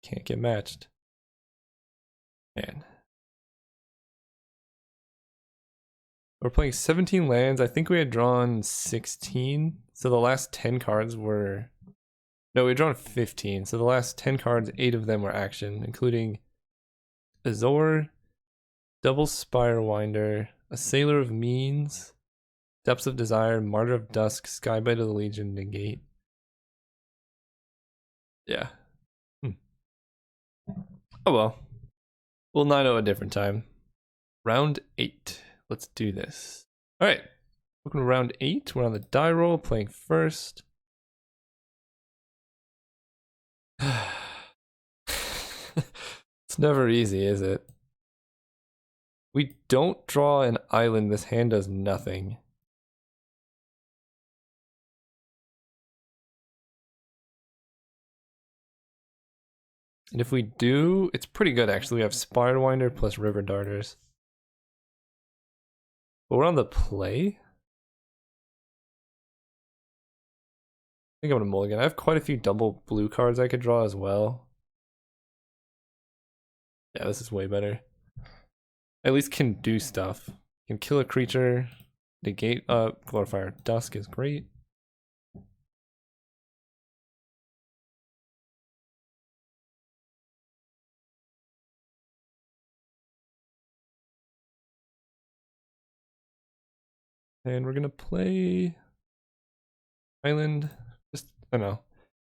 Speaker 1: Can't get matched. Man. We're playing 17 lands. I think we had drawn 16. So the last 10 cards were... No, we had drawn 15. So the last 10 cards, 8 of them were action, including Azor, Double Spirewinder, a Sailor of Means, Depths of Desire, Martyr of Dusk, Skybite of the Legion, Negate. Yeah. Oh well. We'll 9-0 a different time. Round 8. Let's do this. Alright. Welcome to round 8. We're on the die roll, playing first. It's never easy, is it? We don't draw an island. This hand does nothing. And if we do, it's pretty good actually. We have Spirewinder plus River Darters. But we're on the play. I think I'm gonna mulligan. I have quite a few double blue cards I could draw as well. Yeah, this is way better. At least can do stuff. Can kill a creature, negate up, Glorifier Dusk is great. And we're gonna play Island. Just I don't know.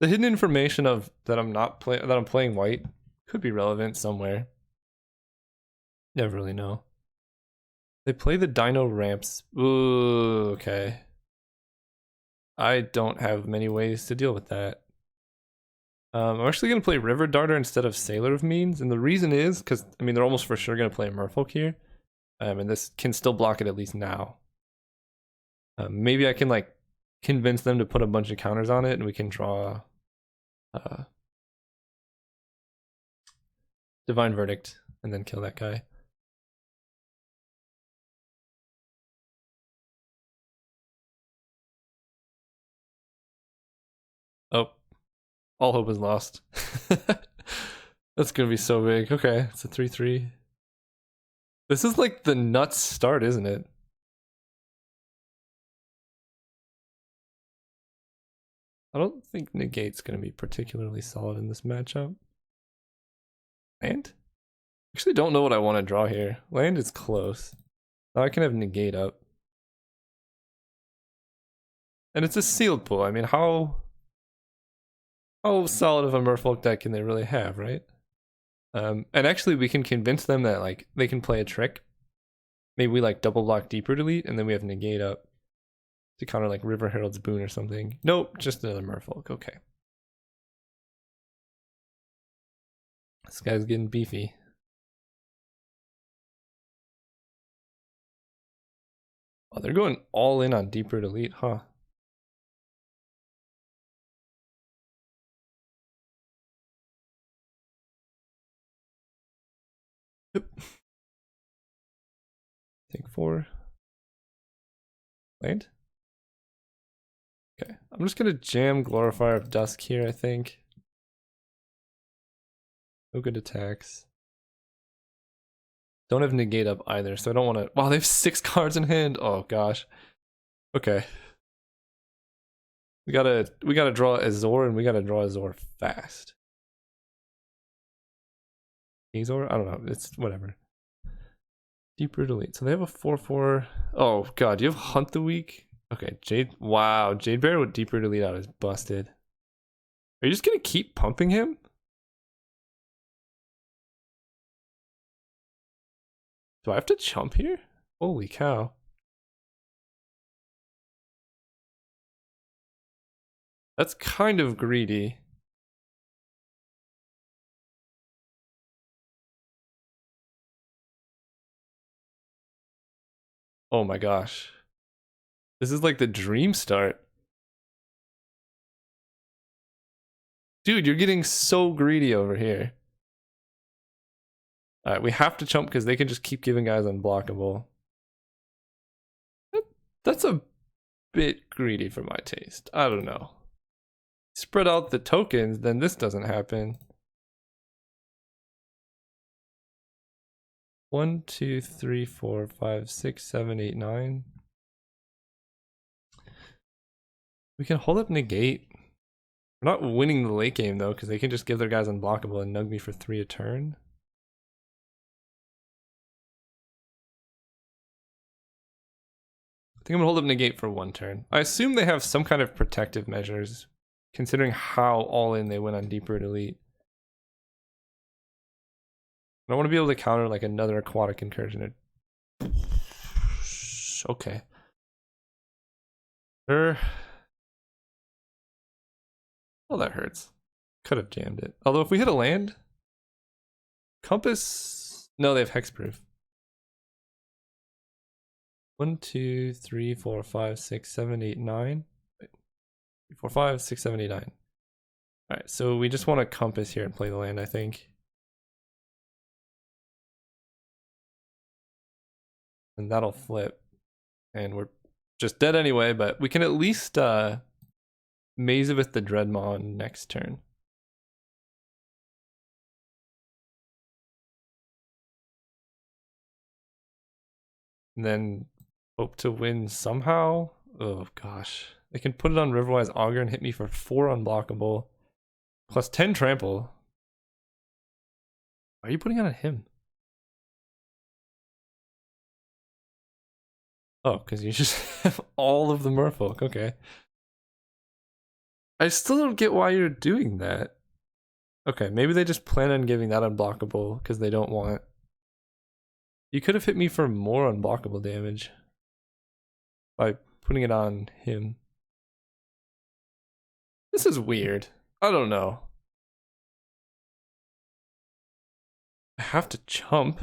Speaker 1: The hidden information of that I'm playing white could be relevant somewhere. Never really know. They play the Dino Ramps. Ooh, okay. I don't have many ways to deal with that. I'm actually going to play River Darter instead of Sailor of Means, and the reason is because, I mean, they're almost for sure going to play Merfolk here, and this can still block it at least now. Maybe I can, like, convince them to put a bunch of counters on it, and we can draw Divine Verdict, and then kill that guy. Oh, all hope is lost. That's gonna be so big. Okay, it's a 3/3. This is like the nuts start, isn't it? I don't think Negate's gonna be particularly solid in this matchup. Land? Actually don't know what I want to draw here. Land is close. Now I can have Negate up. And it's a sealed pool. I mean, how solid of a Merfolk deck can they really have, right? And actually we can convince them that like they can play a trick. Maybe we like double block Deeper Delete and then we have Negate up to counter like River Herald's Boon or something. Nope, just another Merfolk. Okay. This guy's getting beefy. Oh, they're going all in on Deeper Delete, huh? Yep. Take 4. Land? Okay, I'm just gonna jam Glorifier of Dusk here, I think. No good attacks. Don't have Negate up either, so I don't want to. Wow, they have 6 cards in hand. Oh gosh. Okay. We gotta draw Azor, and we gotta draw Azor fast. Azor? I don't know. It's whatever. Deeper Delete. So they have a 4/4. Oh god, you have Hunt the Week? Okay, Jade. Wow, Jade Bear with Deeper Delete out is busted. Are you just gonna keep pumping him? Do I have to chump here? Holy cow. That's kind of greedy. Oh my gosh. This is like the dream start. Dude, you're getting so greedy over here. Alright, we have to chump because they can just keep giving guys unblockable. That's a bit greedy for my taste. I don't know. Spread out the tokens, then this doesn't happen. 1, 2, 3, 4, 5, 6, 7, 8, 9. We can hold up Negate. We're not winning the late game though, because they can just give their guys unblockable and nug me for 3 a turn. I think I'm gonna hold up Negate for 1 turn. I assume they have some kind of protective measures, considering how all in they went on Deeper Delete. I want to be able to counter like another Aquatic Incursion. Okay. Oh, that hurts. Could have jammed it. Although if we hit a land, Compass. No, they have Hexproof. 1, 2, 3, 4, 5, 6, 7, 8, 9. 4, 5, 6, 7, 8, 9. Alright, so we just want to Compass here and play the land, I think. And that'll flip. And we're just dead anyway, but we can at least Mazevith the Dreadmaw next turn. And then hope to win somehow. Oh gosh. They can put it on Riverwise Augur and hit me for 4 unblockable. Plus 10 trample. Why are you putting on him? Oh, because you just have all of the merfolk. Okay. I still don't get why you're doing that. Okay, maybe they just plan on giving that unblockable because they don't want... You could have hit me for more unblockable damage by putting it on him. This is weird. I don't know. I have to jump.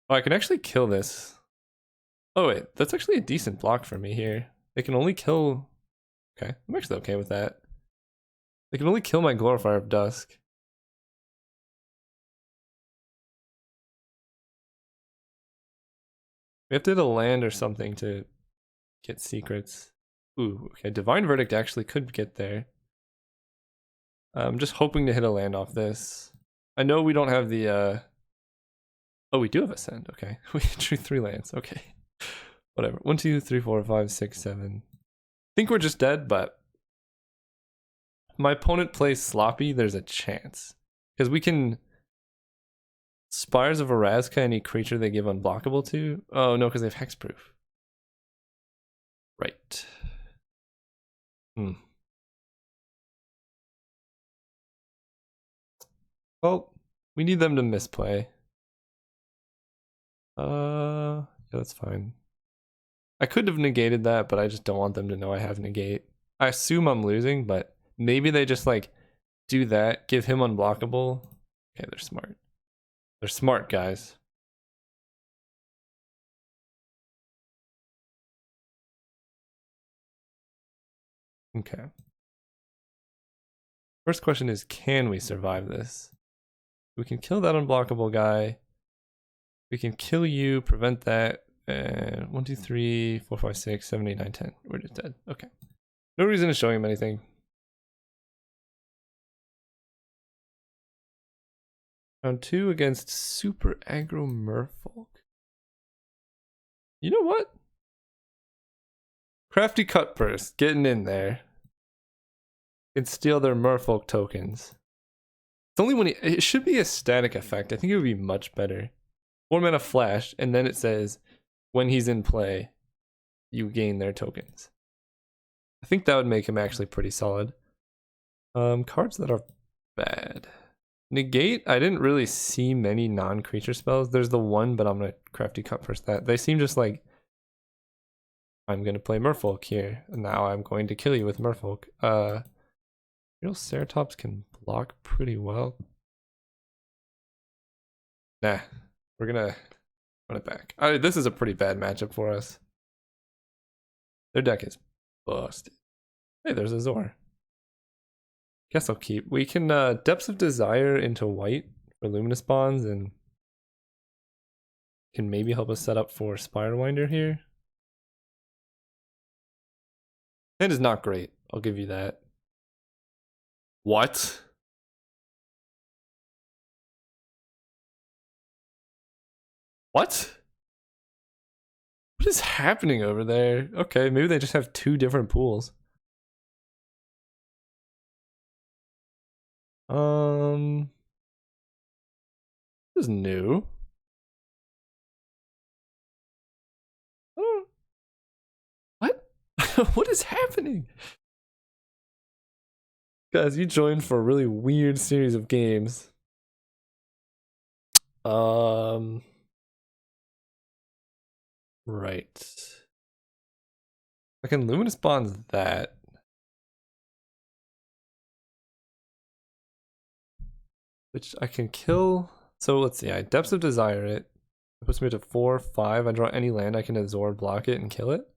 Speaker 1: Oh, I can actually kill this. Oh wait, that's actually a decent block for me here. They can only kill... Okay, I'm actually okay with that. They can only kill my Glorifier of Dusk. We have to hit a land or something to get secrets. Ooh, okay, Divine Verdict actually could get there. I'm just hoping to hit a land off this. I know we don't have the, Oh, we do have Ascend, okay. We drew 3 lands, okay. Whatever. 1, 2, 3, 4, 5, 6, 7. I think we're just dead, but... My opponent plays sloppy, there's a chance. Because we can... Spires of Erazka, any creature they give unblockable to? Oh, no, because they have hexproof. Right. Well, we need them to misplay. Yeah, that's fine. I could have negated that, but I just don't want them to know I have negate. I assume I'm losing, but maybe they just like do that, give him unblockable. Okay, they're smart. They're smart, guys. Okay. First question is, can we survive this? We can kill that unblockable guy. We can kill you, prevent that. 1, 2, 3, 4, 5, 6, 7, 8, 9, 10. We're just dead. Okay. No reason to show him anything. Round 2 against Super Aggro Merfolk. You know what? Crafty Cutpurse getting in there. Can steal their Merfolk tokens. It's only when it should be a static effect. I think it would be much better. 4 mana flash, and then it says when he's in play, you gain their tokens. I think that would make him actually pretty solid. Cards that are bad. Negate, I didn't really see many non-creature spells. There's the one, but I'm gonna Crafty Cutpurse that. They seem just like, I'm gonna play Merfolk here, and now I'm going to kill you with Merfolk. Real Ceratops can block pretty well. Nah, we're gonna run it back. This is a pretty bad matchup for us. Their deck is busted. Hey, there's a Zor. Guess I'll keep. We can Depths of Desire into white for Luminous Bonds and can maybe help us set up for Spirewinder here. Hand is not great, I'll give you that. What? What? What is happening over there? Okay, maybe they just have 2 different pools. This is new. What? What is happening? Guys, you joined for a really weird series of games. Right. I can Luminous Bonds that. Which I can kill. So let's see, I Depths of Desire it. It puts me to 4, 5. I draw any land, I can Azor, block it, and kill it.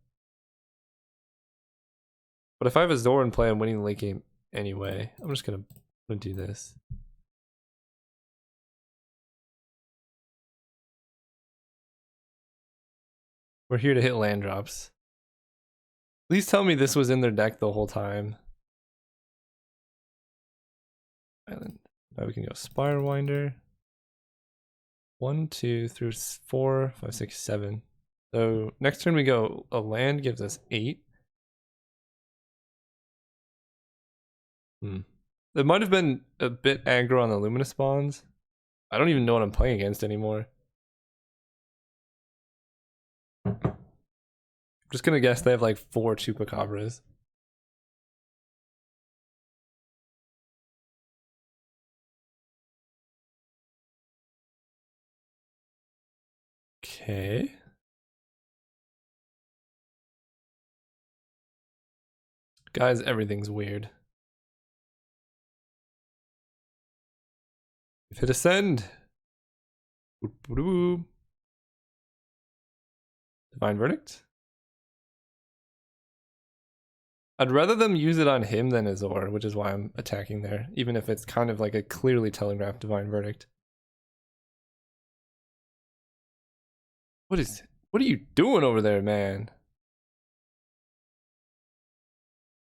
Speaker 1: But if I have Azor in play, I'm winning the late game anyway. I'm just gonna do this. We're here to hit land drops. Please tell me this was in their deck the whole time. Island. Now we can go Spirewinder. 1, 2, 3, 4, 5, 6, 7. So next turn we go a land gives us 8. It might have been a bit aggro on the Luminous Bonds. I don't even know what I'm playing against anymore. just gonna guess they have like 4 Chupacabras. Okay. Guys, everything's weird. If it ascend. Divine Verdict? I'd rather them use it on him than Azor, which is why I'm attacking there, even if it's kind of like a clearly telegraphed Divine Verdict. What are you doing over there, man?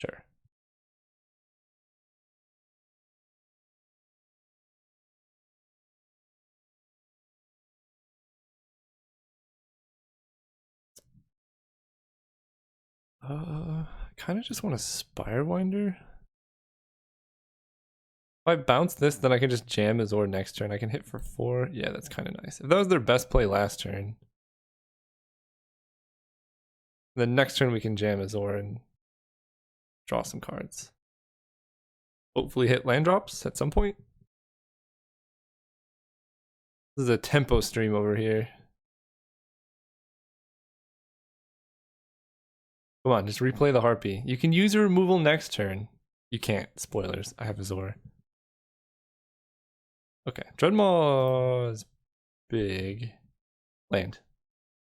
Speaker 1: Sure. Kind of just want a Spirewinder. If I bounce this, then I can just jam Azor next turn. I can hit for 4. Yeah, that's kind of nice. If that was their best play last turn, then next turn we can jam Azor and draw some cards. Hopefully hit land drops at some point. This is a tempo stream over here. Come on, just replay the Harpy. You can use your removal next turn. You can't. Spoilers. I have Azor. Okay. Dreadmaw is big. Land.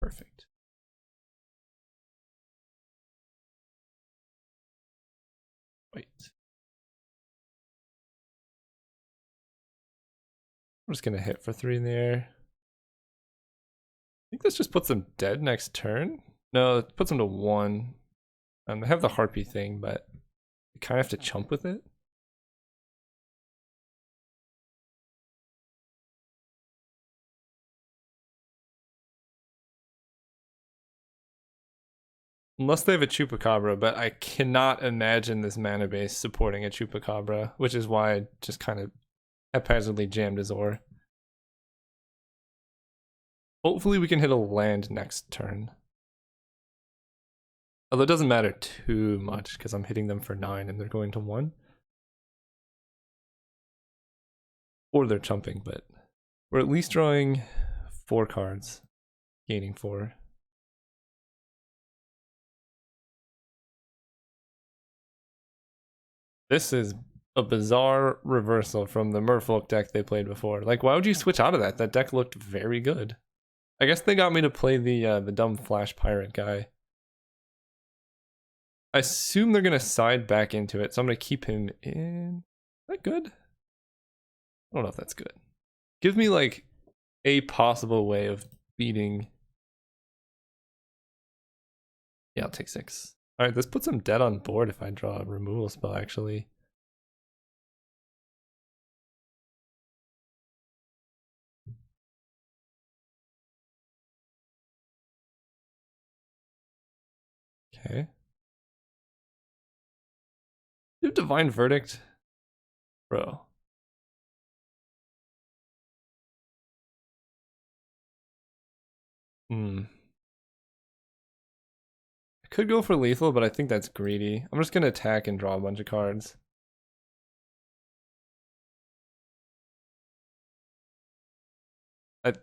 Speaker 1: Perfect. Wait. I'm just gonna hit for 3 in the air. I think this just puts them dead next turn. No, it puts them to 1. They have the Harpy thing, but you kind of have to chump with it. Unless they have a Chupacabra, but I cannot imagine this mana base supporting a Chupacabra, which is why I just kind of haphazardly jammed Azor. Hopefully we can hit a land next turn. Although it doesn't matter too much because I'm hitting them for 9 and they're going to 1. Or they're chumping, but we're at least drawing 4 cards, gaining 4. This is a bizarre reversal from the Merfolk deck they played before. Like, why would you switch out of that? That deck looked very good. I guess they got me to play the dumb Flash Pirate guy. I assume they're gonna side back into it, so I'm gonna keep him in. Is that good? I don't know if that's good. Give me like a possible way of beating. Yeah, I'll take 6. Alright, this puts him dead on board if I draw a removal spell, actually. Okay. Do Divine Verdict? Bro. I could go for lethal, but I think that's greedy. I'm just gonna attack and draw a bunch of cards.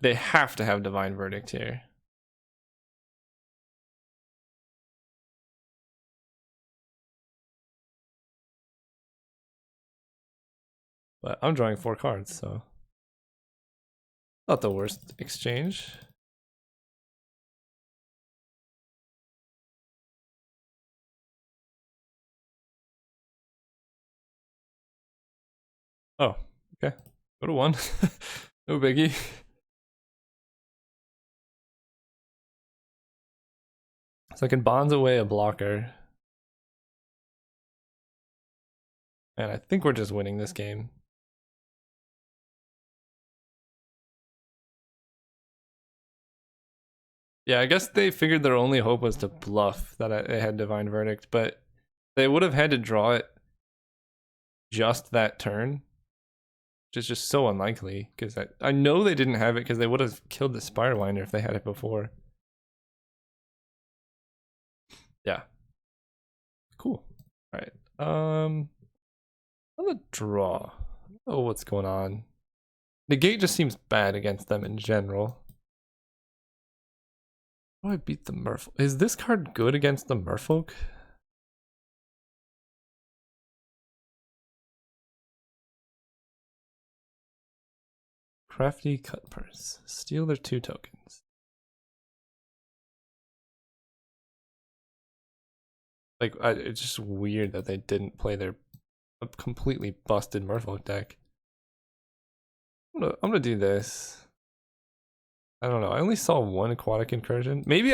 Speaker 1: They have to have Divine Verdict here. But I'm drawing 4 cards, so not the worst exchange. Oh, okay. Go to 1. No biggie. So I can bonds away a blocker. And I think we're just winning this game. Yeah, I guess they figured their only hope was to bluff that they had Divine Verdict, but they would have had to draw it just that turn, which is just so unlikely, because I know they didn't have it because they would have killed the Spirewinder if they had it before. Yeah. Cool. All right. I'm gonna draw. Oh, what's going on? Negate just seems bad against them in general. How do I beat the merfolk? Is this card good against the merfolk? Crafty cut purse. Steal their 2 tokens. Like, it's just weird that they didn't play their completely busted merfolk deck. I'm gonna do this. I don't know. I only saw 1 aquatic incursion. Maybe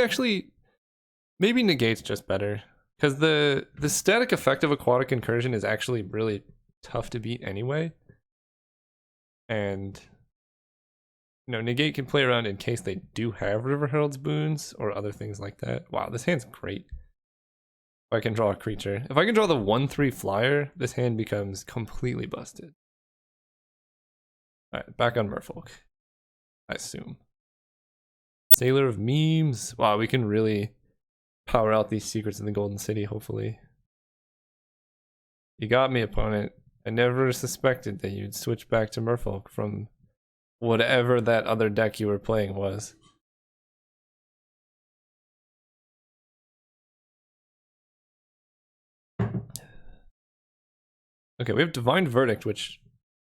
Speaker 1: negate's just better. Because the static effect of aquatic incursion is actually really tough to beat anyway. And negate can play around in case they do have River Herald's boons or other things like that. Wow, this hand's great. If I can draw a creature. If I can draw the 1/3 flyer, this hand becomes completely busted. Alright, back on Merfolk. I assume. Sailor of Memes. Wow, we can really power out these secrets in the Golden City, hopefully. You got me, opponent. I never suspected that you'd switch back to Merfolk from whatever that other deck you were playing was. Okay, we have Divine Verdict, which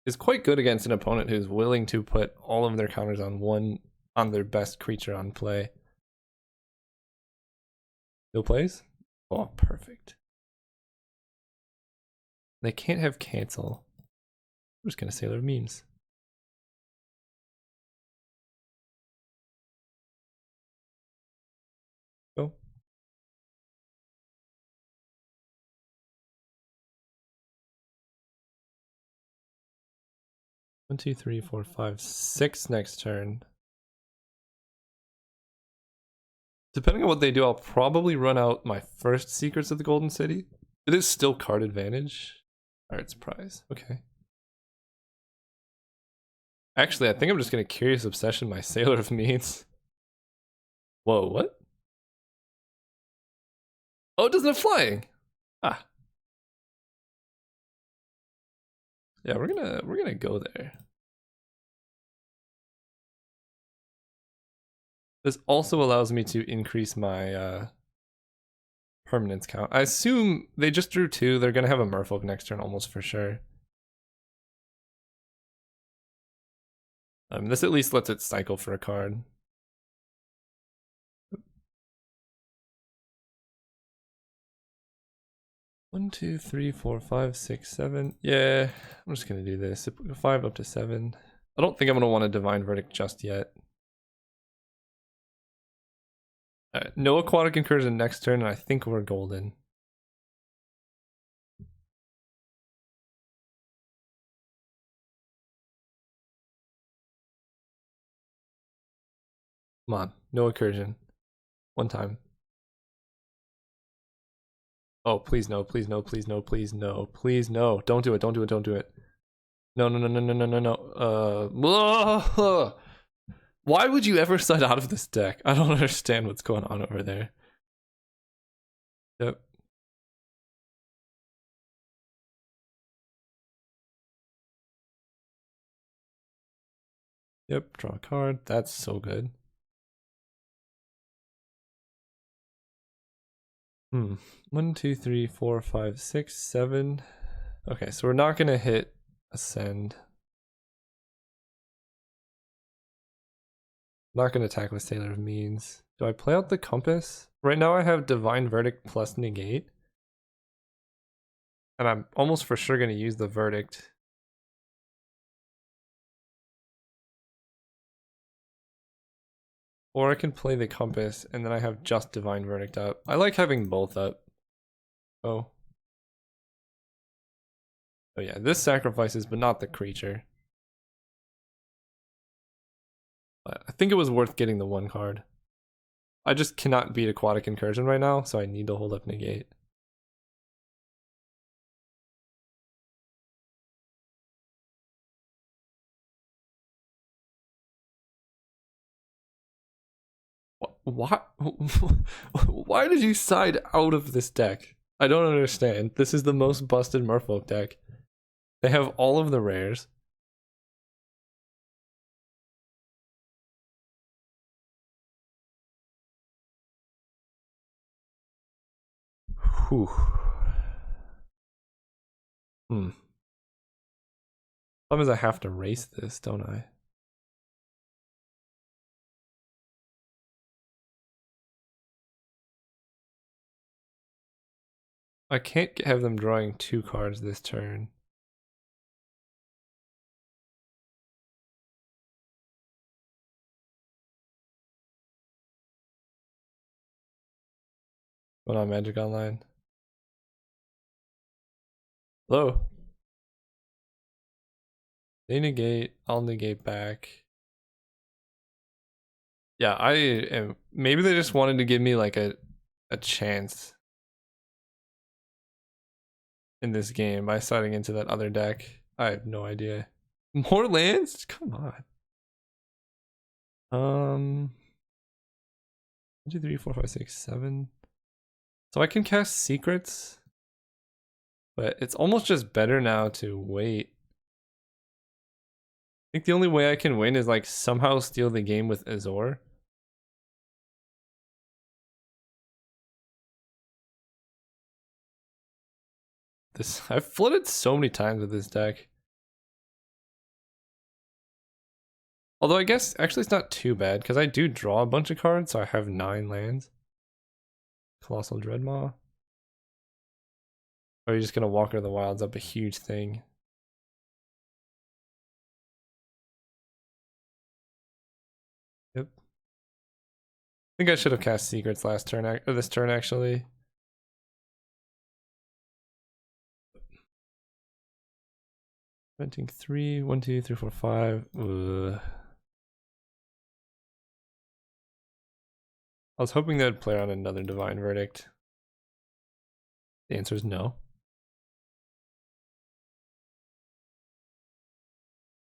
Speaker 1: is quite good against an opponent who's willing to put all of their counters on their best creature on play. Still plays? Oh, perfect. They can't have cancel. I'm just gonna Sailor of Memes. Go. One, two, three, four, five, 6 next turn. Depending on what they do, I'll probably run out my first Secrets of the Golden City. It is still card advantage. Alright, surprise. Okay. Actually, I think I'm just gonna Curious Obsession my Sailor of Memes. Whoa, what? Oh, it doesn't have flying! Ah. Yeah, we're gonna go there. This also allows me to increase my permanence count. I assume they just drew 2. They're gonna have a Merfolk next turn almost for sure. This at least lets it cycle for a card. One, two, three, four, five, six, 7. Yeah, I'm just gonna do this. 5 up to 7. I don't think I'm gonna want a Divine Verdict just yet. Alright, no Aquatic Incursion next turn, and I think we're golden. Come on, no Incursion. 1 time. Oh, please no, please no, please no, please no, please no. Don't do it, don't do it, don't do it. No, no, no, no, no, no, no, no. Why would you ever side out of this deck? I don't understand what's going on over there. Yep. Yep, draw a card. That's so good. 1, 2, 3, 4, 5, 6, 7. Okay, so we're not gonna hit Ascend. Not gonna attack with Sailor of Means. Do I play out the Compass? Right now I have Divine Verdict plus Negate. And I'm almost for sure gonna use the Verdict. Or I can play the Compass and then I have just Divine Verdict up. I like having both up. Oh. Oh yeah, this sacrifices, but not the creature. But I think it was worth getting the 1 card. I just cannot beat Aquatic Incursion right now, so I need to hold up Negate. Why? Why did you side out of this deck? I don't understand. This is the most busted Merfolk deck. They have all of the rares. Whew. Problem is I have to race this, don't I? I can't have them drawing 2 cards this turn. Going on Magic Online. Hello. They negate, I'll negate back. Yeah, I am. Maybe they just wanted to give me like a chance in this game by siding into that other deck. I have no idea. More lands? Come on. 1, 2, 3, 4, 5, 6, 7. So I can cast secrets, but it's almost just better now to wait. I think the only way I can win is like somehow steal the game with Azor. I've flooded so many times with this deck. Although I guess actually it's not too bad because I do draw a bunch of cards, so I have 9 lands. Colossal Dreadmaw. Or are you just gonna Walker of the Wilds up a huge thing? Yep. I think I should have cast secrets last turn, or this turn actually. Renting 3, 1, 2, 3, 4, 5. Ugh. I was hoping they'd play on another Divine Verdict. The answer is no.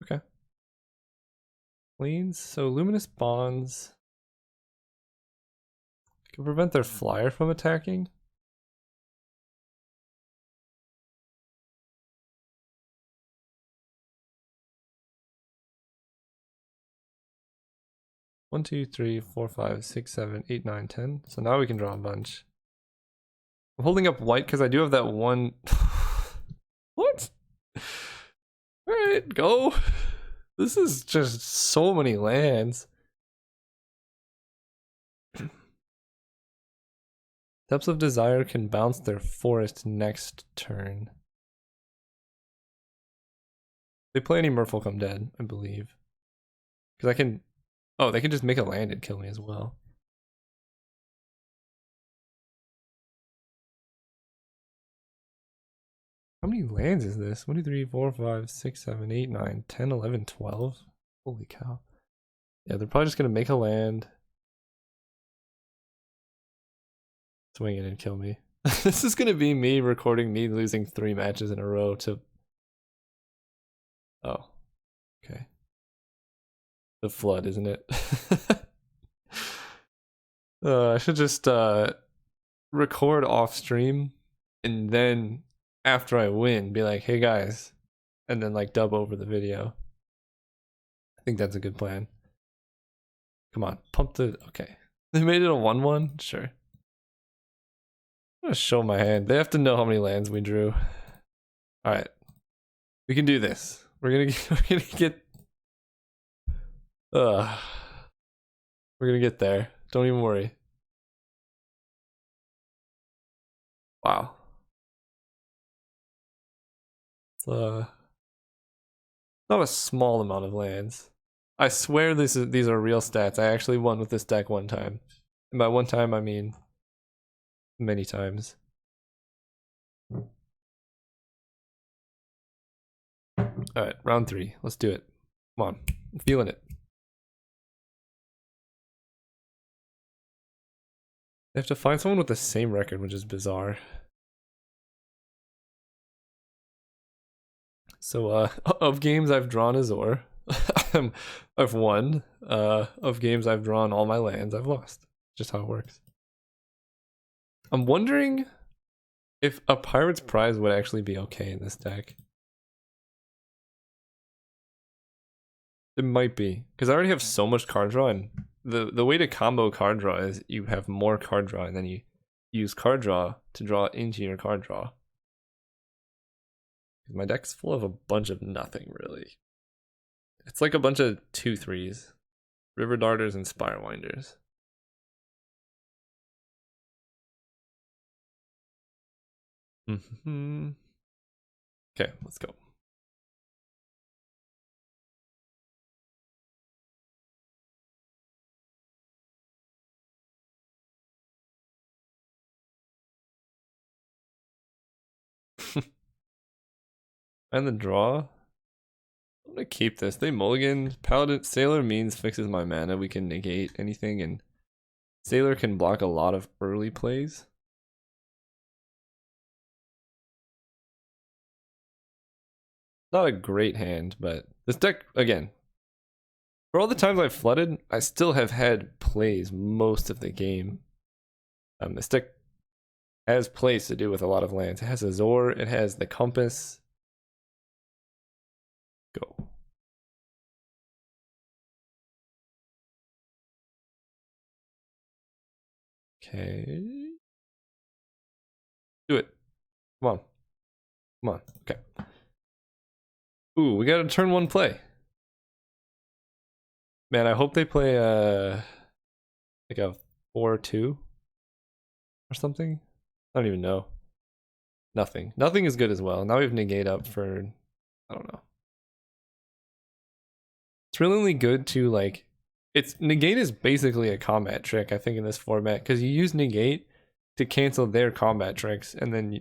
Speaker 1: Okay. Cleans. So Luminous Bonds can prevent their flyer from attacking. One, two, three, four, five, six, 7, 8, 9, 10. So now we can draw a bunch. I'm holding up white because I do have that one. What? Alright, go. This is just so many lands. Depths of Desire can bounce their forest next turn. They play any Merfolk, I'm dead, I believe. Because I can. Oh, they can just make a land and kill me as well. How many lands is this? 1, 2, 3, 4, 5, 6, 7, 8, 9, 10, 11, 12. Holy cow. Yeah, they're probably just going to make a land. Swing it and kill me. This is going to be me recording me losing 3 matches in a row to... Oh. Okay. The flood, isn't it? I should just record off stream and then after I win be like, hey guys, and then like dub over the video. I think that's a good plan. Come on, pump the... Okay. They made it a 1-1? Sure. I'm gonna show my hand. They have to know how many lands we drew. Alright. We can do this. We're gonna get... We're gonna get there. Don't even worry. Wow. It's not a small amount of lands. I swear these are real stats. I actually won with this deck one time. And by one time I mean many times. Alright, round 3. Let's do it. Come on. I'm feeling it. They have to find someone with the same record, which is bizarre. So, of games I've drawn Azor, I've won. Of games I've drawn all my lands, I've lost. Just how it works. I'm wondering if a Pirate's Prize would actually be okay in this deck. It might be, because I already have so much card draw, and the way to combo card draw is you have more card draw, and then you use card draw to draw into your card draw. My deck's full of a bunch of nothing, really. It's like a bunch of 2/3s. River Darters and Spirewinders. Okay, let's go. And the draw. I'm gonna keep this. They mulligan. Paladin Sailor means fixes my mana. We can negate anything, and Sailor can block a lot of early plays. Not a great hand, but this deck, again, for all the times I've flooded, I still have had plays most of the game. This deck has plays to do with a lot of lands. It has Azor, it has the Compass. Go. Okay. Do it. Come on. Come on. Okay. Ooh, we got a turn 1 play. Man, I hope they play like a 4-2 or something. I don't even know. Nothing. Nothing is good as well. Now we have negate up for, I don't know. It's really only good to like, it's negate is basically a combat trick, I think, in this format, because you use negate to cancel their combat tricks, and then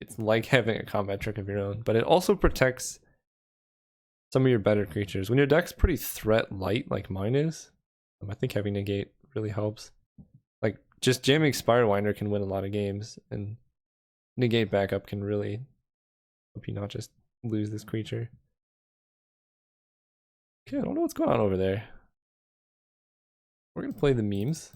Speaker 1: it's like having a combat trick of your own, but it also protects some of your better creatures. When your deck's pretty threat light, like mine is, I think having negate really helps. Like, just jamming Spirewinder can win a lot of games, and negate backup can really help you not just lose this creature. Okay, I don't know what's going on over there. We're gonna play the memes.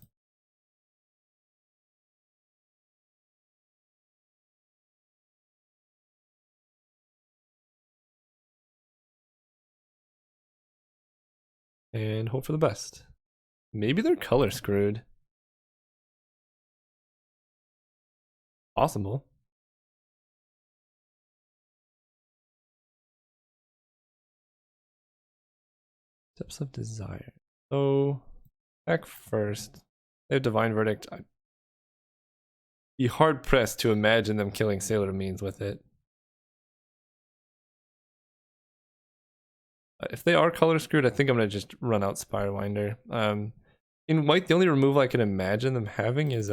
Speaker 1: And hope for the best. Maybe they're color screwed. Possible. Depths of Desire. So, back first. They have Divine Verdict. I'd be hard pressed to imagine them killing Sailor Means with it. If they are color screwed, I think I'm gonna just run out Spirewinder. In white, the only removal I can imagine them having is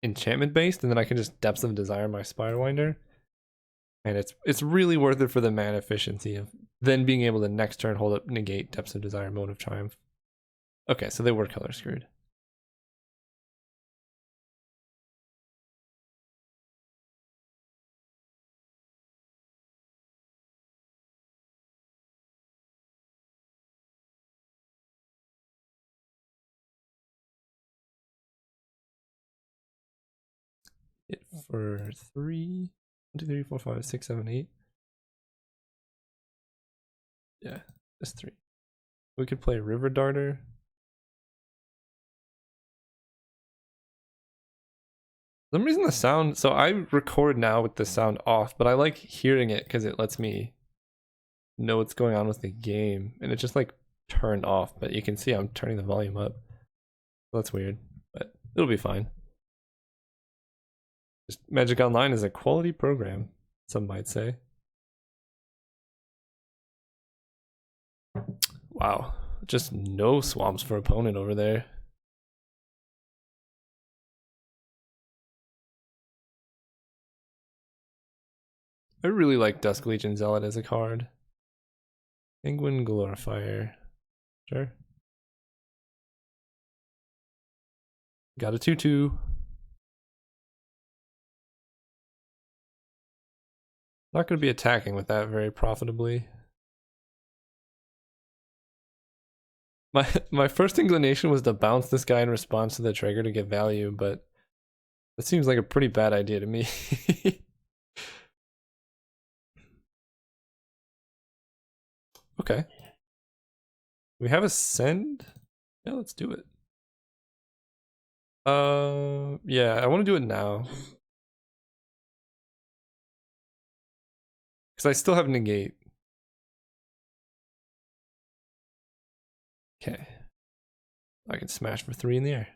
Speaker 1: enchantment based, and then I can just Depths of Desire my Spirewinder. And it's really worth it for the mana efficiency of then being able to next turn hold up negate Depths of Desire, Mode of Triumph. Okay, so they were color screwed. Hit for 3, 1, 2, 3, 4, 5, 6, 7, 8. Yeah, just 3. We could play River Darter. For some reason the sound, so I record now with the sound off, but I like hearing it because it lets me know what's going on with the game, and it just like turned off, but you can see I'm turning the volume up. So that's weird, but it'll be fine. Just Magic Online is a quality program, some might say. Wow, just no swamps for opponent over there. I really like Dusk Legion Zealot as a card. Penguin Glorifier. Sure. Got a 2/2. Not going to be attacking with that very profitably. My first inclination was to bounce this guy in response to the trigger to get value, but that seems like a pretty bad idea to me. Okay. We have a send? Yeah, let's do it. Yeah, I want to do it now. Because I still have negate. Okay. I can smash for 3 in the air.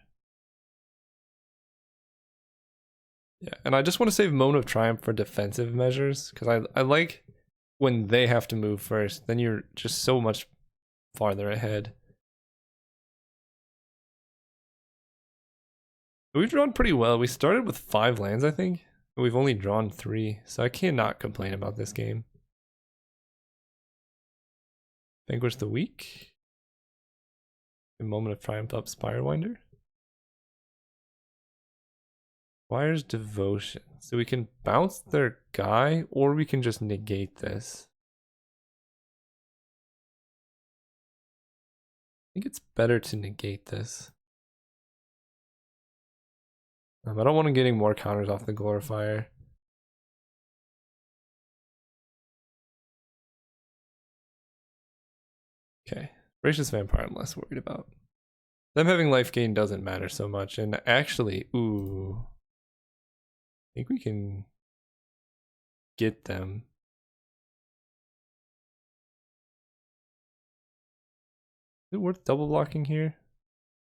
Speaker 1: Yeah, and I just want to save Moment of Triumph for defensive measures, because I like when they have to move first, then you're just so much farther ahead. We've drawn pretty well. We started with 5 lands, I think. We've only drawn 3, so I cannot complain about this game. Vanquish the Weak. A Moment of Triumph up Spirewinder. Wire's Devotion. So we can bounce their guy, or we can just negate this. I think it's better to negate this. I don't want to get any more counters off the Glorifier. Okay, Voracious Vampire I'm less worried about. Them having life gain doesn't matter so much, and actually, ooh. I think we can get them. Is it worth double blocking here?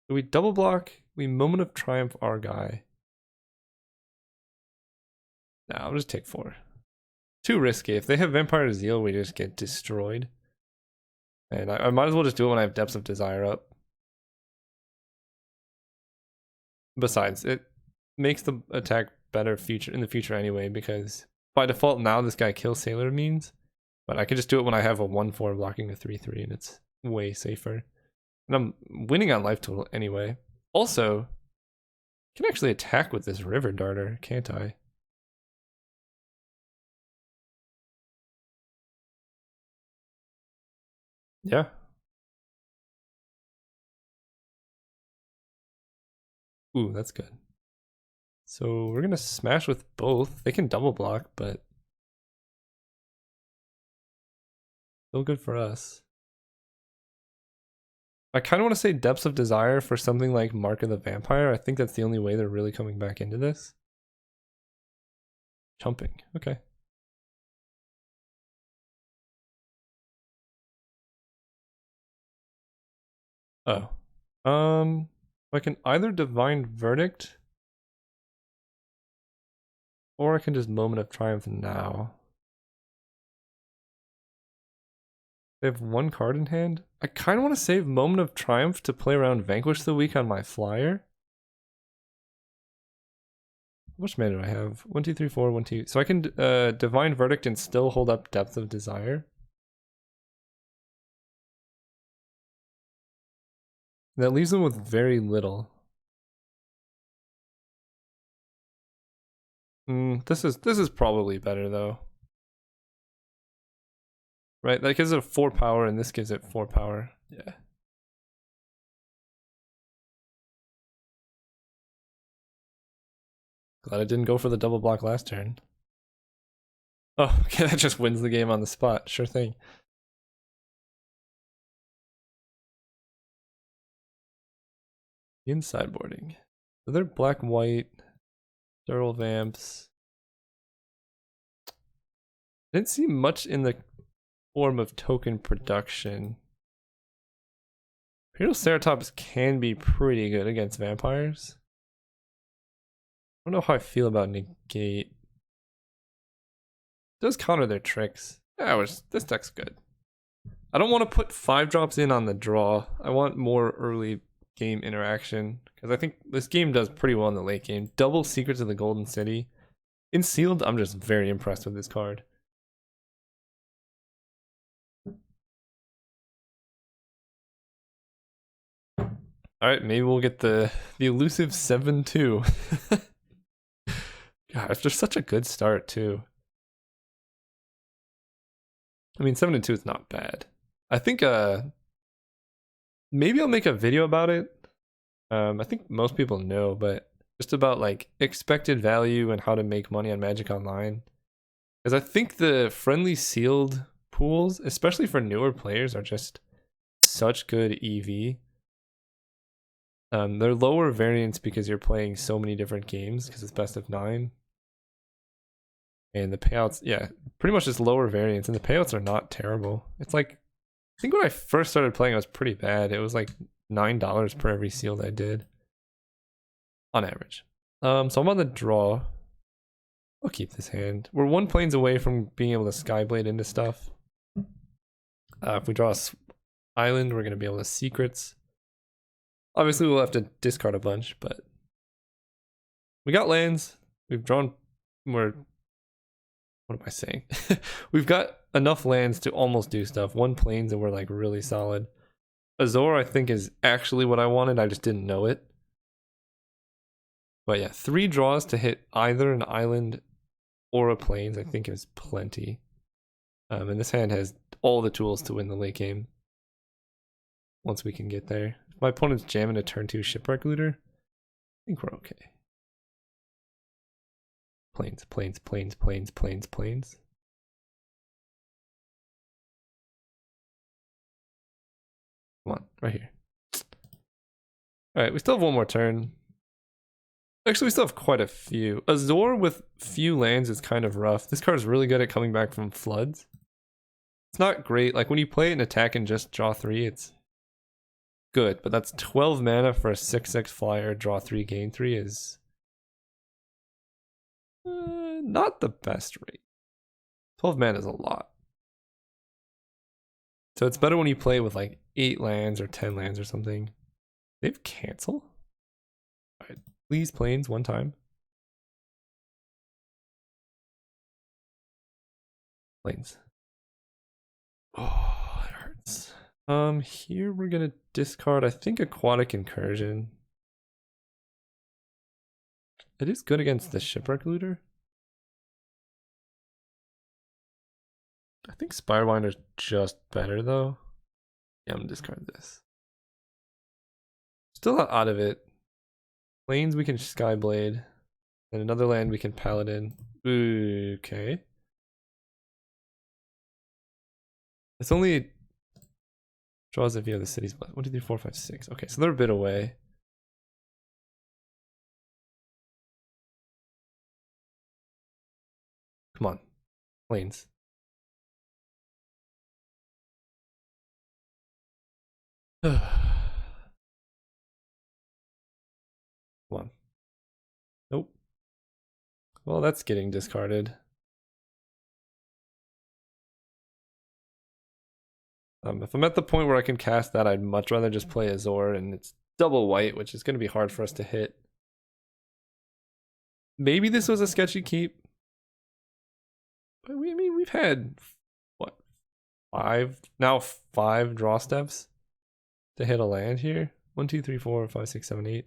Speaker 1: Do we double block? We Moment of Triumph our guy. Nah, I'll just take 4. Too risky. If they have Vampire Zeal, we just get destroyed. And I might as well just do it when I have Depths of Desire up. Besides, it makes the attack better in the future anyway, because by default now this guy kills Sailor Means, but I can just do it when I have a 1/4 blocking a 3/3, and it's way safer. And I'm winning on life total anyway. Also, I can actually attack with this River Darter, can't I? Yeah. Ooh, that's good. So we're gonna smash with both. They can double block, but still good for us. I kind of want to say Depths of Desire for something like Mark of the Vampire. I think that's the only way they're really coming back into this. Chumping, okay. Oh. I can either Divine Verdict, or I can just Moment of Triumph now. They have 1 card in hand. I kind of want to save Moment of Triumph to play around Vanquish the Weak on my flyer. How much mana do I have? 1, 2, 3, 4, 1, 2. So I can Divine Verdict and still hold up Depth of Desire. That leaves them with very little. This is probably better though. Right, that gives it 4 power and this gives it 4 power. Yeah. Glad I didn't go for the double block last turn. Oh, okay, that just wins the game on the spot. Sure thing. In sideboarding. So they're black, white, Dural Vamps. Didn't see much in the form of token production. Imperial Ceratops can be pretty good against vampires. I don't know how I feel about negate. It does counter their tricks. Yeah, this deck's good. I don't want to put 5 drops in on the draw. I want more early game interaction, because I think this game does pretty well in the late game. Double Secrets of the Golden City. In Sealed, I'm just very impressed with this card. Alright, maybe we'll get the elusive 7-2. God, after such a good start, too. I mean, 7-2 is not bad. I think maybe I'll make a video about it. I think most people know, but just about like expected value and how to make money on Magic Online. Because I think the friendly sealed pools, especially for newer players, are just such good EV. They're lower variance because you're playing so many different games because it's best of 9. And the payouts, yeah, pretty much just lower variance, and the payouts are not terrible. It's like, I think when I first started playing, it was pretty bad. It was like $9 per every sealed I did, on average. So I'm on the draw. I'll keep this hand. We're 1 planes away from being able to Skyblade into stuff. If we draw a island, we're going to be able to secrets. Obviously, we'll have to discard a bunch, but we got lands. We've drawn. What am I saying? We've got enough lands to almost do stuff. 1 planes and we're like really solid. Azor, I think, is actually what I wanted. I just didn't know it. But yeah, 3 draws to hit either an island or a plains, I think is plenty. And this hand has all the tools to win the late game. Once we can get there. If my opponent's jamming a turn 2 Shipwreck Looter, I think we're okay. Plains, plains, plains, plains, plains, plains. Come on, right here. Alright, we still have 1 more turn. Actually, we still have quite a few. Azor with few lands is kind of rough. This card is really good at coming back from floods. It's not great. Like when you play it and attack and just draw 3, it's good. But that's 12 mana for a 6/6 flyer, draw 3, gain 3 is not the best rate. 12 mana is a lot. So it's better when you play with like 8 lands or 10 lands or something. They've cancel? Alright, please planes 1 time. Planes. Oh, it hurts. Here we're gonna discard, I think, Aquatic Incursion. It is good against the Shipwreck Looter. I think Spirewinder's just better though. Yeah, I'm gonna discard this. Still not out of it. Plains we can Skyblade. And another land we can Paladin. Okay. It's only draws if you have the city's blood. 1, 2, 3, 4, 5, 6. Okay, so they're a bit away. Come on. Plains. Come on. Nope. Well, that's getting discarded. If I'm at the point where I can cast that, I'd much rather just play Azor, and it's double white, which is going to be hard for us to hit. Maybe this was a sketchy keep. But I mean, we've had, what, 5 draw steps to hit a land here. 1, 2, 3, 4, 5, 6, 7, 8.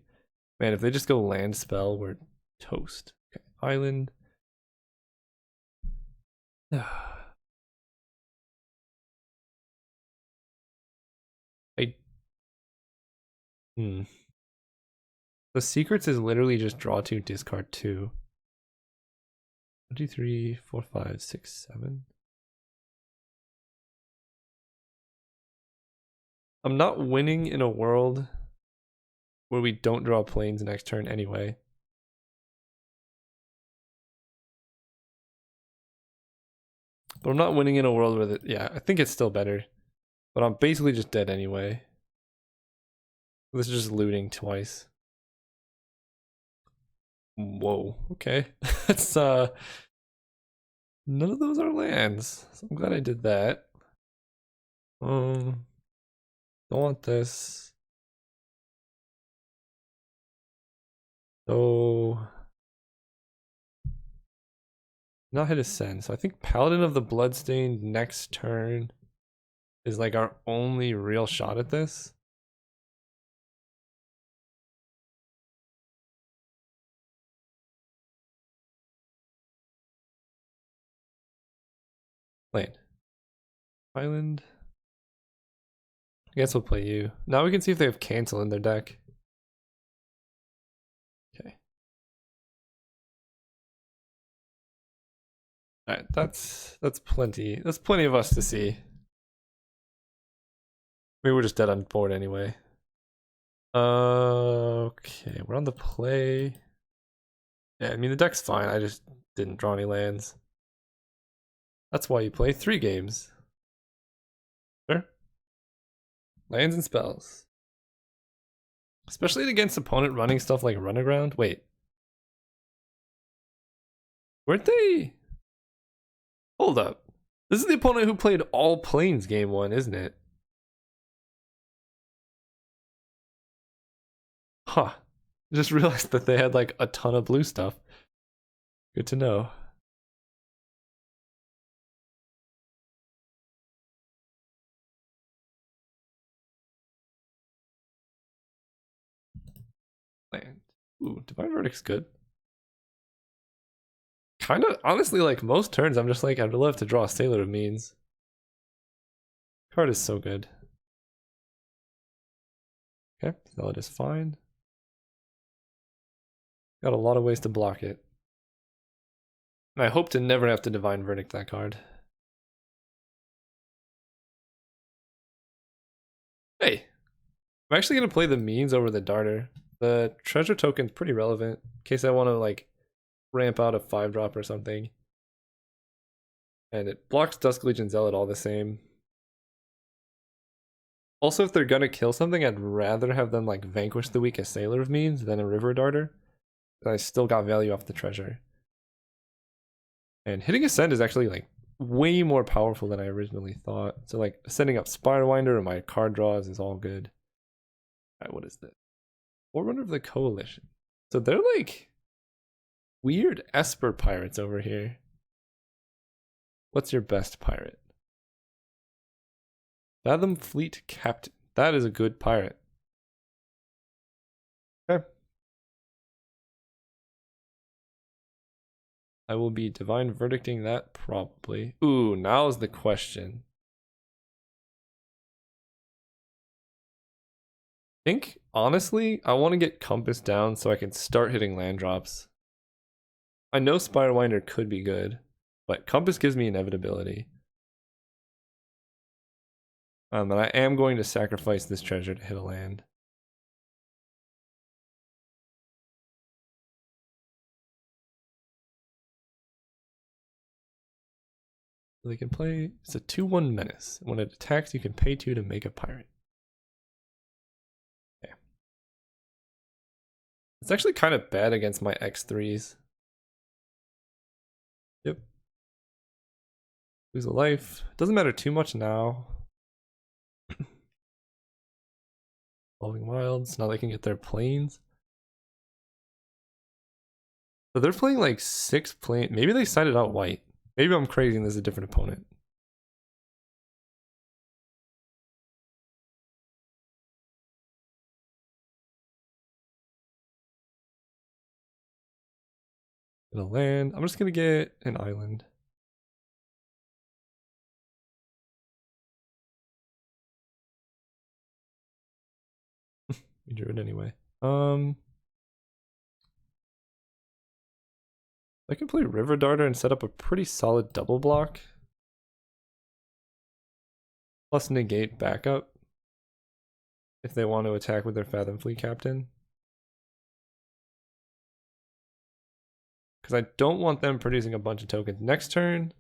Speaker 1: Man, if they just go land spell, we're toast. Okay, island. The secrets is literally just draw 2, discard 2. 1, 2, 3, 4, 5, 6, 7. I'm not winning in a world where we don't draw planes next turn anyway. But I'm not winning in a world where yeah, I think it's still better. But I'm basically just dead anyway. This is just looting twice. Whoa, okay. That's none of those are lands. So I'm glad I did that. Don't want this. So not hit a send. So I think Paladin of the Bloodstained next turn is like our only real shot at this. Land. Island. I guess we'll play you. Now we can see if they have cancel in their deck. Okay. Alright, that's plenty. That's plenty of us to see. Maybe we're just dead on board anyway. Okay, we're on the play. Yeah, I mean the deck's fine. I just didn't draw any lands. That's why you play 3 games. Sure. Lands and spells. Especially against opponent running stuff like Run Aground. Wait. Weren't they? Hold up. This is the opponent who played all planes game 1, isn't it? Huh. Just realized that they had like a ton of blue stuff. Good to know. Land. Ooh, Divine Verdict's good. Kind of, honestly, like most turns, I'm just like, I'd love to draw a Sailor of Means. Card is so good. Okay, Zealot is fine. Got a lot of ways to block it. And I hope to never have to Divine Verdict that card. Hey, I'm actually going to play the Means over the Darter. The treasure token's pretty relevant in case I want to like ramp out a 5-drop or something. And it blocks Dusk Legion Zealot all the same. Also, if they're gonna kill something, I'd rather have them like vanquish the weakest Sailor of Means than a River Darter. But I still got value off the treasure. And hitting Ascend is actually like way more powerful than I originally thought. So like setting up Spirewinder or my card draws is all good. Alright, what is this? Forerunner of the Coalition. So they're like weird Esper pirates over here. What's your best pirate? Fathom Fleet Captain. That is a good pirate. Okay. I will be Divine Verdicting that probably. Ooh, now's the question. I think, honestly, I want to get Compass down so I can start hitting land drops. I know Spirewinder could be good, but Compass gives me inevitability. And I am going to sacrifice this treasure to hit a land. They can play, it's a 2/1 menace. When it attacks, you can pay 2 to make a pirate. Okay. It's actually kind of bad against my X3s. Yep. Lose a life. Doesn't matter too much now. Evolving Wilds. Now they can get their planes. So they're playing like 6 plane. Maybe they sided out white. Maybe I'm crazy and there's a different opponent. Gonna land. I'm just gonna get an island. We drew it anyway. I can play River Darter and set up a pretty solid double block. Plus negate backup. If they want to attack with their Fathom Fleet Captain. Because I don't want them producing a bunch of tokens next turn.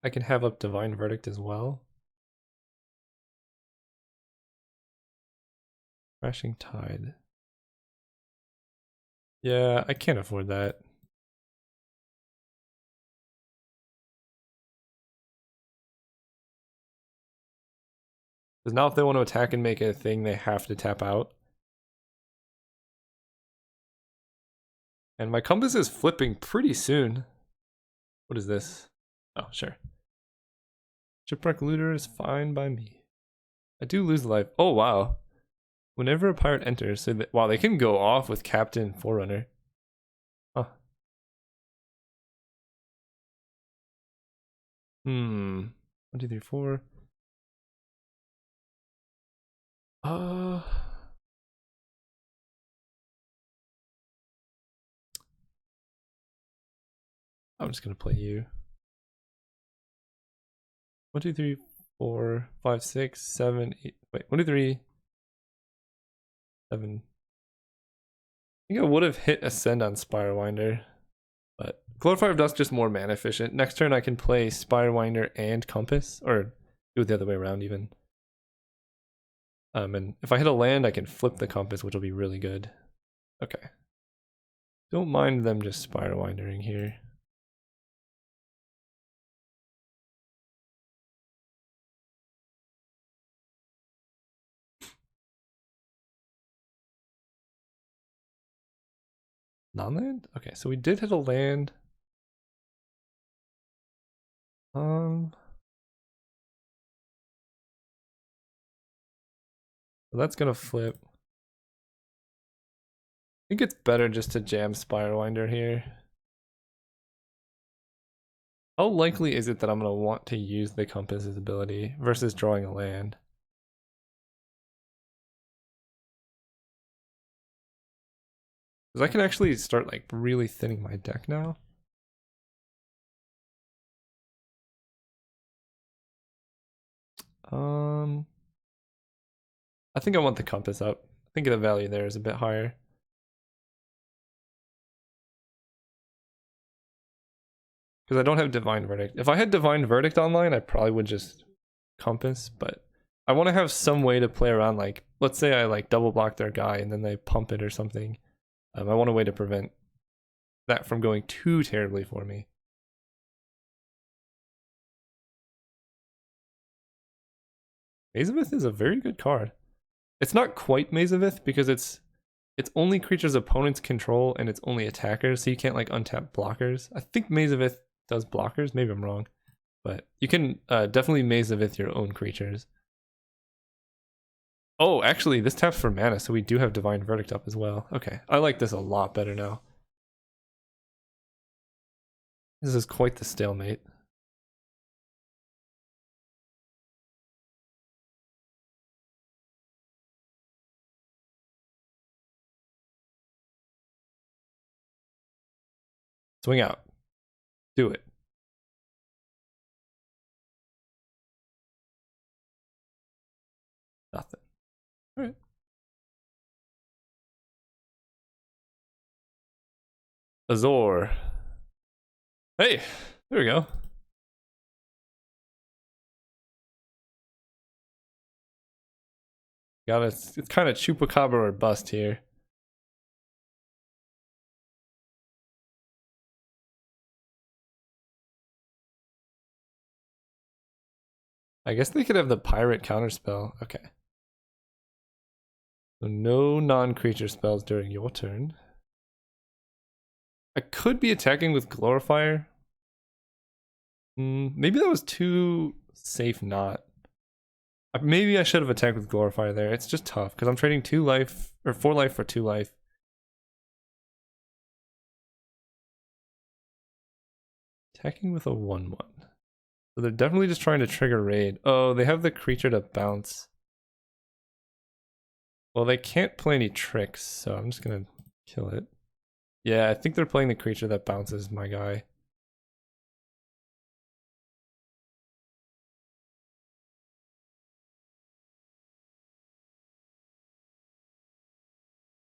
Speaker 1: I can have up Divine Verdict as well. Crashing Tide. Yeah, I can't afford that. Because now if they want to attack and make it a thing, they have to tap out. And my Compass is flipping pretty soon. What is this? Oh, sure. Shipwreck Looter is fine by me. I do lose life. Oh, wow. Whenever a pirate enters, so that, wow, they can go off with Captain Forerunner. Huh. 1, 2, 3, 4. I'm just gonna play you. 1, 2, 3, 4, 5, 6, 7, 8. Wait, 1, 2, 3, 7. I think I would have hit Ascend on Spirewinder, but Glorify of Dust just more mana efficient. Next turn I can play Spirewinder and Compass, or do it the other way around even. And if I hit a land, I can flip the Compass, which will be really good. Okay. Don't mind them just Spirewindering here. Non-land? Okay, so we did hit a land. So that's gonna flip. I think it's better just to jam Spirewinder here. How likely is it that I'm gonna want to use the Compass's ability versus drawing a land? Because I can actually start like really thinning my deck now. I think I want the Compass up. I think the value there is a bit higher. Because I don't have Divine Verdict. If I had Divine Verdict online, I probably would just Compass, but I want to have some way to play around, like, let's say I like double block their guy and then they pump it or something. I want a way to prevent that from going too terribly for me. Mazavith is a very good card. It's not quite Mazavith because it's only creatures opponents control and it's only attackers, so you can't like untap blockers. I think Mazavith does blockers, maybe I'm wrong. But you can definitely Mazavith your own creatures. Oh, actually, this taps for mana, so we do have Divine Verdict up as well. Okay, I like this a lot better now. This is quite the stalemate. Swing out. Do it. Nothing. All right. Azor. Hey, there we go. Got it. It's kind of Chupacabra or bust here. I guess they could have the pirate counterspell. Okay. So no non-creature spells during your turn. I could be attacking with Glorifier. Maybe that was too safe not. Maybe I should have attacked with Glorifier there. It's just tough because I'm trading 2 life or 4 life for 2 life. Attacking with a 1/1. So they're definitely just trying to trigger raid. Oh, they have the creature to bounce. Well, they can't play any tricks, so I'm just gonna kill it. Yeah, I think they're playing the creature that bounces my guy.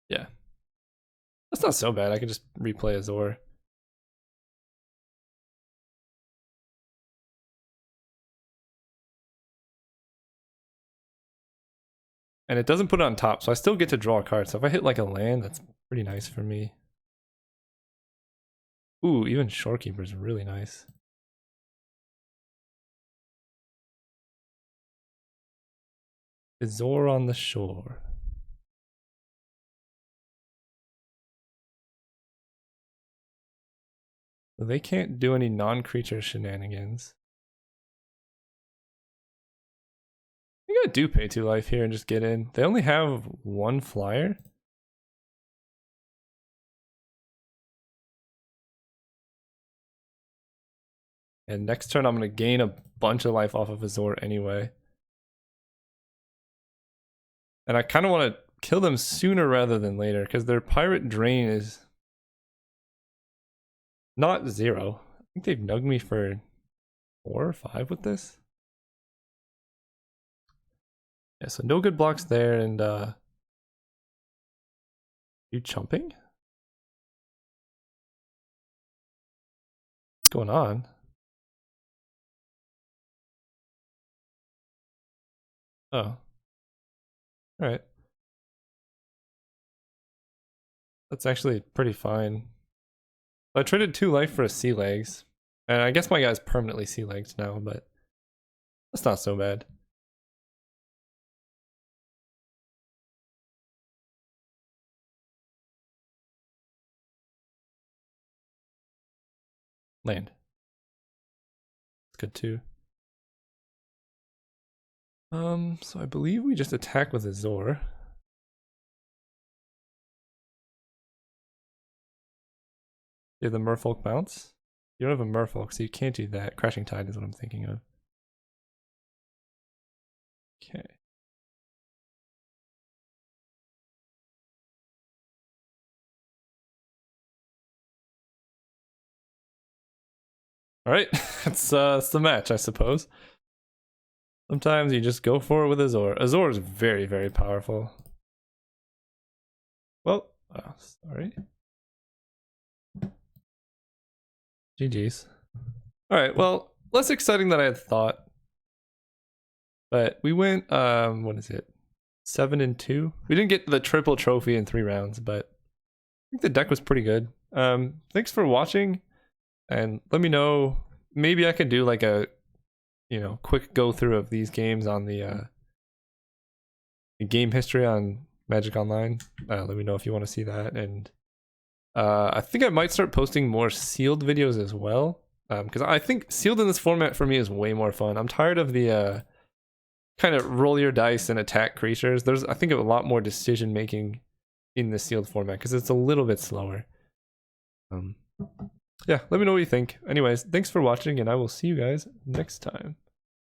Speaker 1: Yeah. That's not so bad. I could just replay Azor. And it doesn't put it on top, so I still get to draw a card. So if I hit like a land, that's pretty nice for me. Ooh, even Shorekeeper is really nice. Azor on the shore. They can't do any non-creature shenanigans. I think I do pay 2 life here and just get in. They only have 1 flyer. And next turn, I'm going to gain a bunch of life off of Azor anyway. And I kind of want to kill them sooner rather than later, because their pirate drain is not 0. I think they've nugged me for 4 or 5 with this. Yeah, so no good blocks there, and you chumping? What's going on? Oh. Alright. That's actually pretty fine. I traded 2 life for a sea legs. And I guess my guy's permanently sea legs now, but that's not so bad. Land. It's good too. So I believe we just attack with Azor. You have the Merfolk bounce? You don't have a Merfolk, so you can't do that. Crashing Tide is what I'm thinking of. Okay. Alright, that's the match, I suppose. Sometimes you just go for it with Azor. Azor is very, very powerful. Well, sorry. GG's. Alright, well, less exciting than I had thought. But we went, what is it? 7-2? We didn't get the triple trophy in 3 rounds, but I think the deck was pretty good. Thanks for watching, and let me know. Maybe I could do like a, quick go through of these games on the game history on Magic Online. Let me know if you want to see that, and I think I might start posting more sealed videos as well, because I think sealed in this format for me is way more fun. I'm tired of the kind of roll your dice and attack creatures. There's, I think, a lot more decision making in the sealed format because it's a little bit slower. Yeah, let me know what you think. Anyways, thanks for watching, and I will see you guys next time.